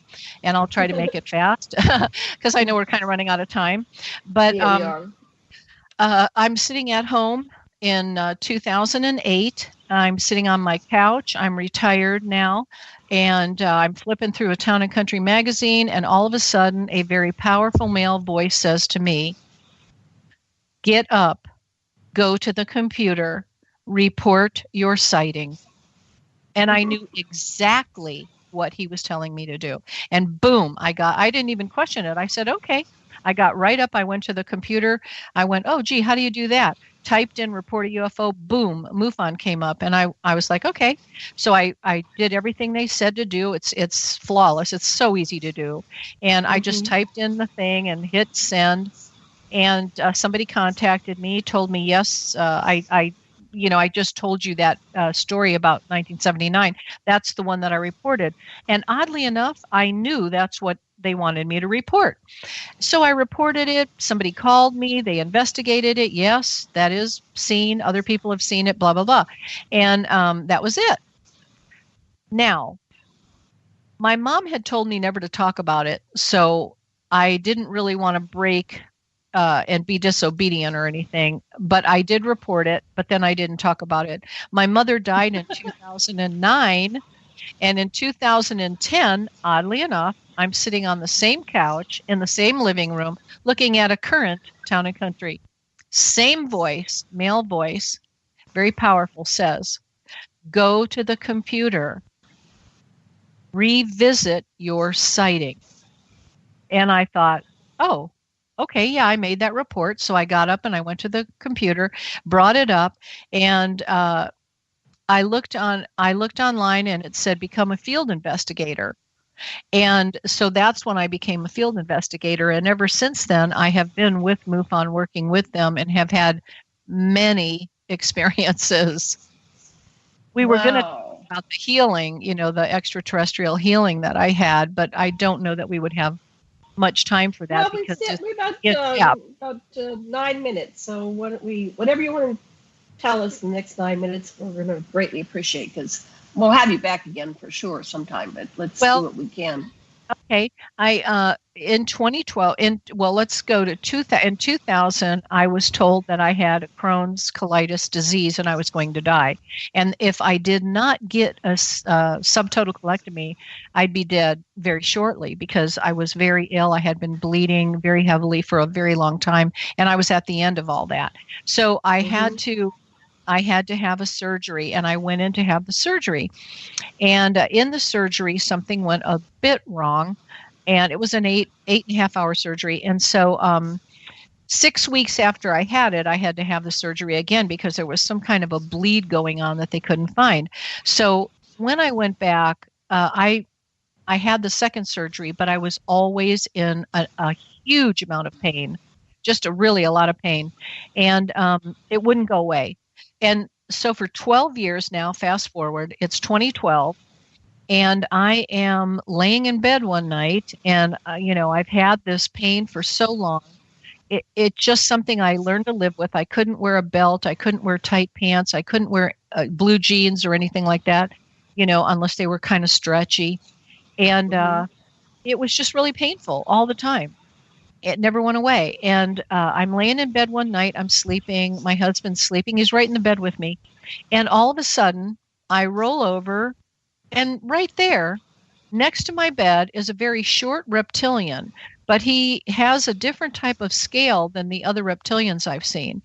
and I'll try to make it fast because I know we're kind of running out of time. But I'm sitting at home in 2008. I'm sitting on my couch. I'm retired now, and I'm flipping through a Town and Country magazine, and all of a sudden, a very powerful male voice says to me, "Get up, go to the computer, report your sighting." And I knew exactly what he was telling me to do. And boom, I didn't even question it. I said, okay. I got right up. I went to the computer. I went, oh, gee, how do you do that? Typed in report a UFO, boom, MUFON came up. And I was like, okay. So I did everything they said to do. It's flawless. It's so easy to do. And I just typed in the thing and hit send. And somebody contacted me, told me, yes, I just told you that story about 1979. That's the one that I reported. And oddly enough, I knew that's what they wanted me to report. So I reported it. Somebody called me. They investigated it. Yes, that is seen. Other people have seen it, blah, blah, blah. And that was it. Now, my mom had told me never to talk about it. So I didn't really want to break and be disobedient or anything, but I did report it, but then I didn't talk about it. My mother died in 2009, and in 2010, oddly enough, I'm sitting on the same couch in the same living room looking at a current Town and Country. Same voice, male voice, very powerful, says, go to the computer, revisit your sighting. And I thought, oh, okay, yeah, I made that report. So I got up and I went to the computer, brought it up, and I looked online, and it said become a field investigator. And so that's when I became a field investigator. And ever since then, I have been with MUFON, working with them, and have had many experiences. We were going to talk about the healing, the extraterrestrial healing that I had, but I don't know that we would have much time for that. Well, because we're about 9 minutes. So whatever you want to tell us in the next 9 minutes, we're going to greatly appreciate, because we'll have you back again for sure sometime. But let's do what we can. Okay, in 2012, let's go to 2000. In 2000, I was told that I had Crohn's colitis disease and I was going to die. And if I did not get a subtotal colectomy, I'd be dead very shortly, because I was very ill. I had been bleeding very heavily for a very long time, and I was at the end of all that. So I had to have a surgery, and I went in to have the surgery. And in the surgery, something went a bit wrong, and it was an 8.5 hour surgery. And so 6 weeks after I had it, I had to have the surgery again because there was some kind of a bleed going on that they couldn't find. So when I went back, I had the second surgery, but I was always in a huge amount of pain, just a lot of pain, and it wouldn't go away. And so for 12 years now, fast forward, it's 2012, and I am laying in bed one night, and, I've had this pain for so long. It's just something I learned to live with. I couldn't wear a belt. I couldn't wear tight pants. I couldn't wear blue jeans or anything like that, unless they were kind of stretchy. And it was just really painful all the time. It never went away. And I'm laying in bed one night. I'm sleeping. My husband's sleeping. He's right in the bed with me. And all of a sudden, I roll over, and right there, next to my bed, is a very short reptilian. But he has a different type of scale than the other reptilians I've seen.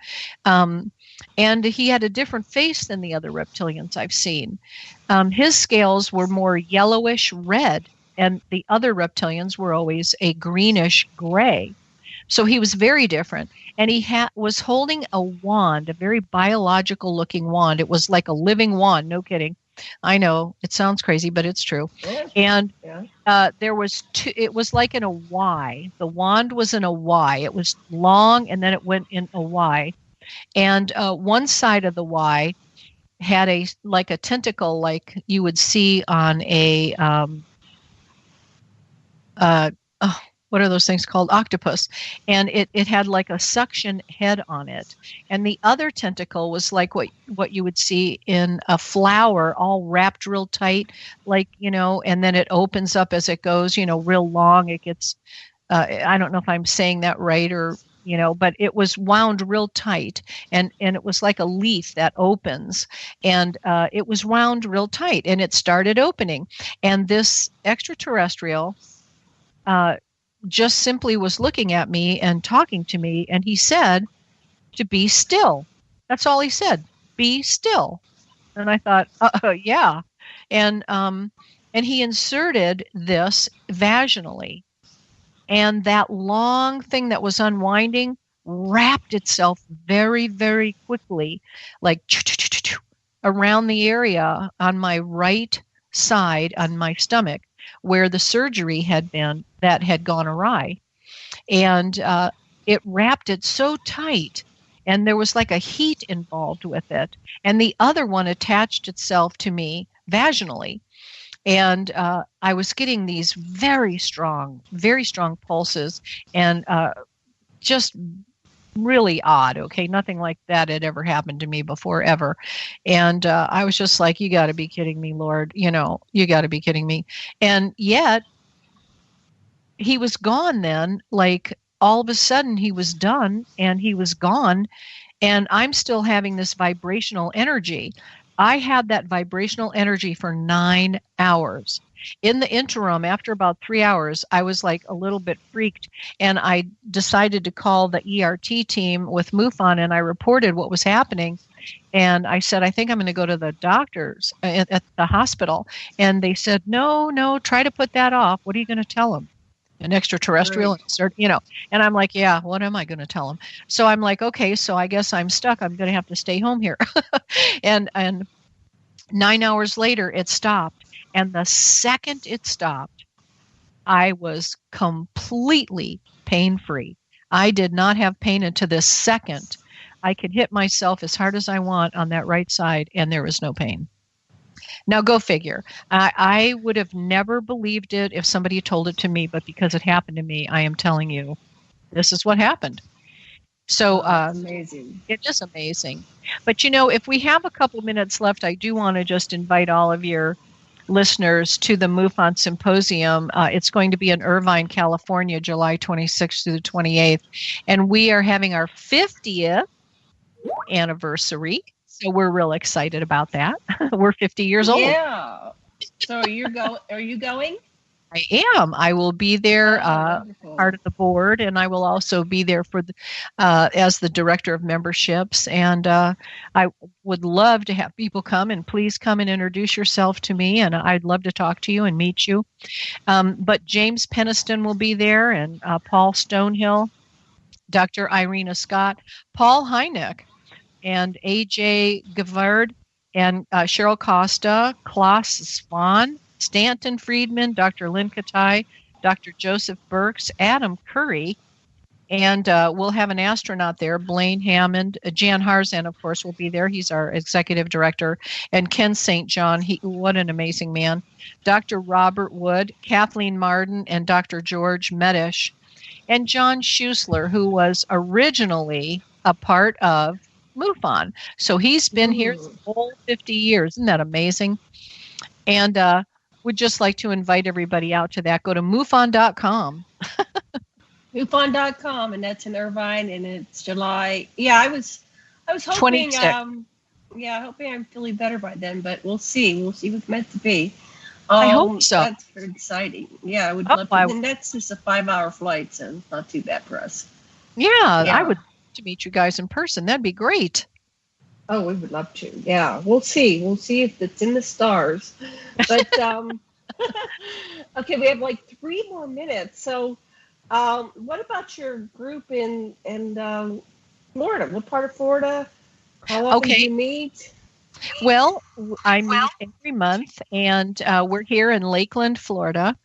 And he had a different face than the other reptilians I've seen. His scales were more yellowish red, and the other reptilians were always a greenish gray. So he was very different. And he was holding a wand, a very biological looking wand. It was like a living wand, no kidding. I know, it sounds crazy, but it's true. Yeah. And there was it was like in a Y. The wand was in a Y. It was long, and then it went in a Y. And one side of the Y had a tentacle like you would see on a what are those things called? Octopus. And it had like a suction head on it. And the other tentacle was like what you would see in a flower, all wrapped real tight, and then it opens up as it goes, real long. It gets, I don't know if I'm saying that right or, but it was wound real tight, and it was like a leaf that opens, and it was wound real tight, and it started opening. And this extraterrestrial, just simply was looking at me and talking to me, and he said to be still. That's all he said. Be still. And I thought, yeah. And he inserted this vaginally, and that long thing that was unwinding wrapped itself very, very quickly, like around the area on my right side, on my stomach, where the surgery had been that had gone awry. And it wrapped it so tight, and there was like a heat involved with it. And the other one attached itself to me vaginally. And I was getting these very strong pulses, and just really odd. Okay, nothing like that had ever happened to me before, ever. And I was just like, you got to be kidding me, Lord. You got to be kidding me. And yet he was gone then. Like all of a sudden he was done and he was gone. And I'm still having this vibrational energy. I had that vibrational energy for 9 hours. In the interim, after about 3 hours, I was like a little bit freaked, and I decided to call the ERT team with MUFON, and I reported what was happening. And I said, I think I'm going to go to the doctors at the hospital. And they said, no, try to put that off. What are you going to tell them? An extraterrestrial, and I'm like, yeah, what am I going to tell them? So I'm like, okay, so I guess I'm stuck. I'm going to have to stay home here. and 9 hours later, it stopped. And the second it stopped, I was completely pain-free. I did not have pain until this second. I could hit myself as hard as I want on that right side, and there was no pain. Now, go figure. I would have never believed it if somebody told it to me, but because it happened to me, I am telling you, this is what happened. So amazing. It is amazing. But, if we have a couple minutes left, I do want to just invite all of your listeners to the MUFON Symposium. It's going to be in Irvine, California, July 26th through the 28th. And we are having our 50th anniversary. So we're real excited about that. We're 50 years old. Yeah. So are you going? I am. I will be there, part of the board, and I will also be there for as the director of memberships. And I would love to have people come, and please come and introduce yourself to me, and I'd love to talk to you and meet you. But James Peniston will be there, and Paul Stonehill, Dr. Irena Scott, Paul Hynek, and A.J. Gavard, and Cheryl Costa, Klaus Swan, Stanton Friedman, Dr. Lynn Katai, Dr. Joseph Burks, Adam Curry, and we'll have an astronaut there, Blaine Hammond. Jan Harzan, of course, will be there. He's our executive director. And Ken St. John, what an amazing man. Dr. Robert Wood, Kathleen Marden, and Dr. George Medish, and John Schuessler, who was originally a part of MUFON. So he's been here the whole 50 years. Isn't that amazing? And would just like to invite everybody out to that. Go to MUFON.com. MUFON.com, and that's in Irvine, and it's July. Yeah, I was hoping. Hoping I'm feeling better by then, but we'll see. We'll see what's meant to be. I hope so. That's very exciting. Yeah, I would love to. And that's just a 5-hour flight, so it's not too bad for us. Yeah, I would love to meet you guys in person. That'd be great. Oh, we would love to. Yeah, we'll see. We'll see if it's in the stars. But okay, we have like 3 more minutes. So, what about your group in Florida? What part of Florida? How often do you meet? Well, I meet every month, and we're here in Lakeland, Florida,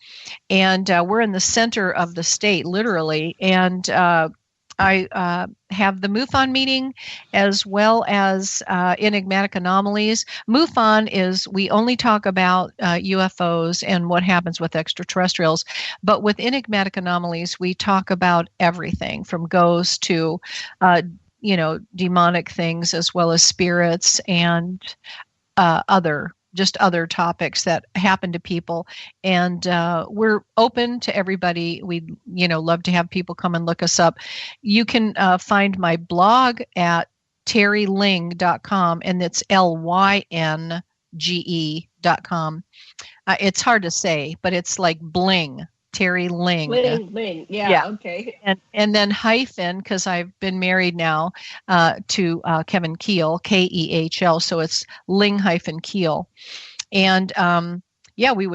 and we're in the center of the state, literally. And I have the MUFON meeting as well as enigmatic anomalies. MUFON is we only talk about UFOs and what happens with extraterrestrials, but with enigmatic anomalies, we talk about everything from ghosts to, demonic things as well as spirits and other topics that happen to people. And we're open to everybody. We'd, love to have people come and look us up. You can find my blog at terilinge.com, and it's LYNGE.com. It's hard to say, but it's like bling. Teri Lynge. Ling. Yeah. Okay. And then hyphen, because I've been married now to Kevin Kehl, Kehl. So it's Ling-Kehl. And we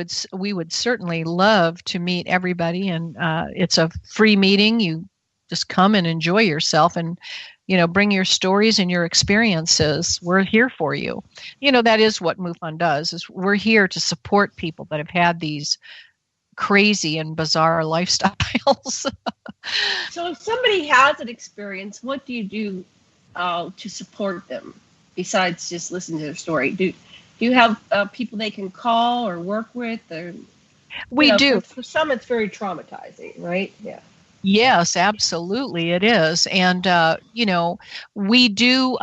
would certainly love to meet everybody. And it's a free meeting. You just come and enjoy yourself and, bring your stories and your experiences. We're here for you. That is what MUFON does, is we're here to support people that have had these crazy and bizarre lifestyles. So if somebody has an experience, what do you do to support them besides just listening to their story? Do you have people they can call or work with? Or, we do. For some, it's very traumatizing, right? Yeah. Yes, absolutely, it is. And, we do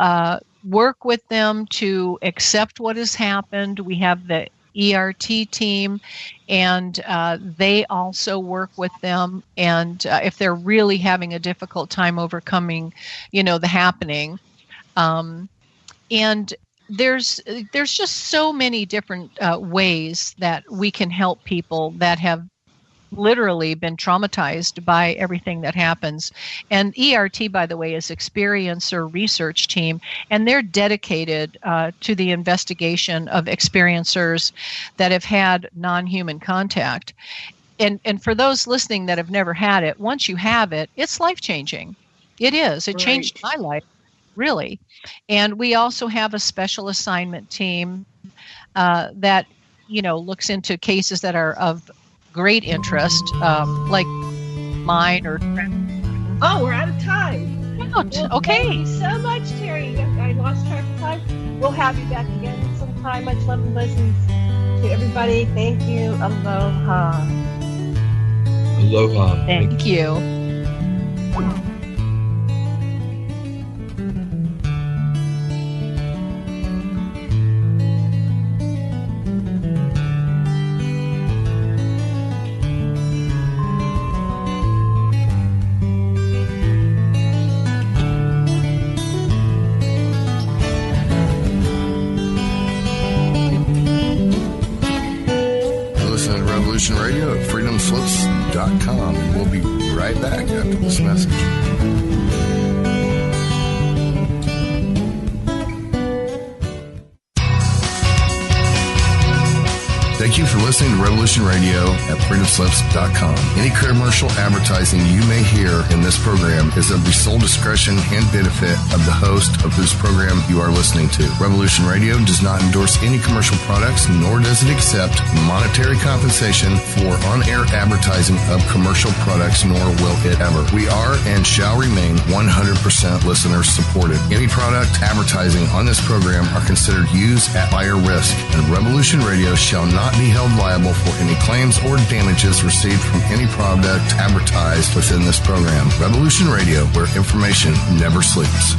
work with them to accept what has happened. We have the ERT team, and they also work with them. And if they're really having a difficult time overcoming, the happening, and there's just so many different ways that we can help people that have literally been traumatized by everything that happens. And ERT, by the way, is Experiencer Research Team, and they're dedicated to the investigation of experiencers that have had non-human contact. And for those listening that have never had it, once you have it, it's life-changing. It is. It changed my life, really. And we also have a special assignment team that, looks into cases that are of great interest, like mine or. Oh, we're out of time. Okay. Thank you so much, Teri. I lost track of time. We'll have you back again sometime. Much love and blessings to everybody. Thank you. Aloha. Aloha. Thank you. Radio at freedomslips.com. And we'll be right back after this message. Thank you for listening to Revolution Radio at freedomslips.com. Any commercial advertising you may hear in this program is of the sole discretion and benefit of the host of whose program you are listening to. Revolution Radio does not endorse any commercial products, nor does it accept monetary compensation for on-air advertising of commercial products, nor will it ever. We are and shall remain 100% listener supported. Any product advertising on this program are considered used at higher risk, and Revolution Radio shall not be held liable for any claims or damages received from any product advertised within this program. Revolution Radio, where information never sleeps.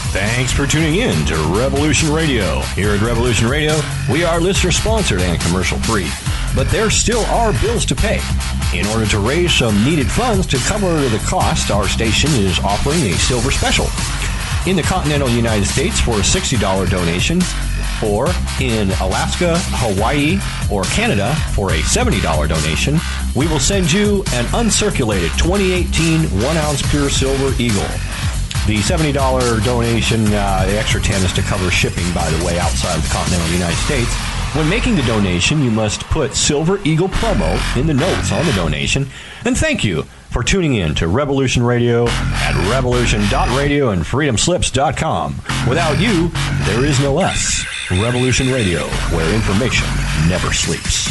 Thanks for tuning in to Revolution Radio. Here at Revolution Radio, we are listener-sponsored and commercial-free. But there still are bills to pay. In order to raise some needed funds to cover the cost, our station is offering a silver special. In the continental United States for a $60 donation, or in Alaska, Hawaii, or Canada for a $70 donation, we will send you an uncirculated 2018 1-ounce pure silver Eagle. The $70 donation, the extra 10 is to cover shipping, by the way, outside of the continental United States. When making the donation, you must put Silver Eagle promo in the notes on the donation. And thank you for tuning in to Revolution Radio at revolution.radio and freedomslips.com. Without you, there is no us. Revolution Radio, where information never sleeps.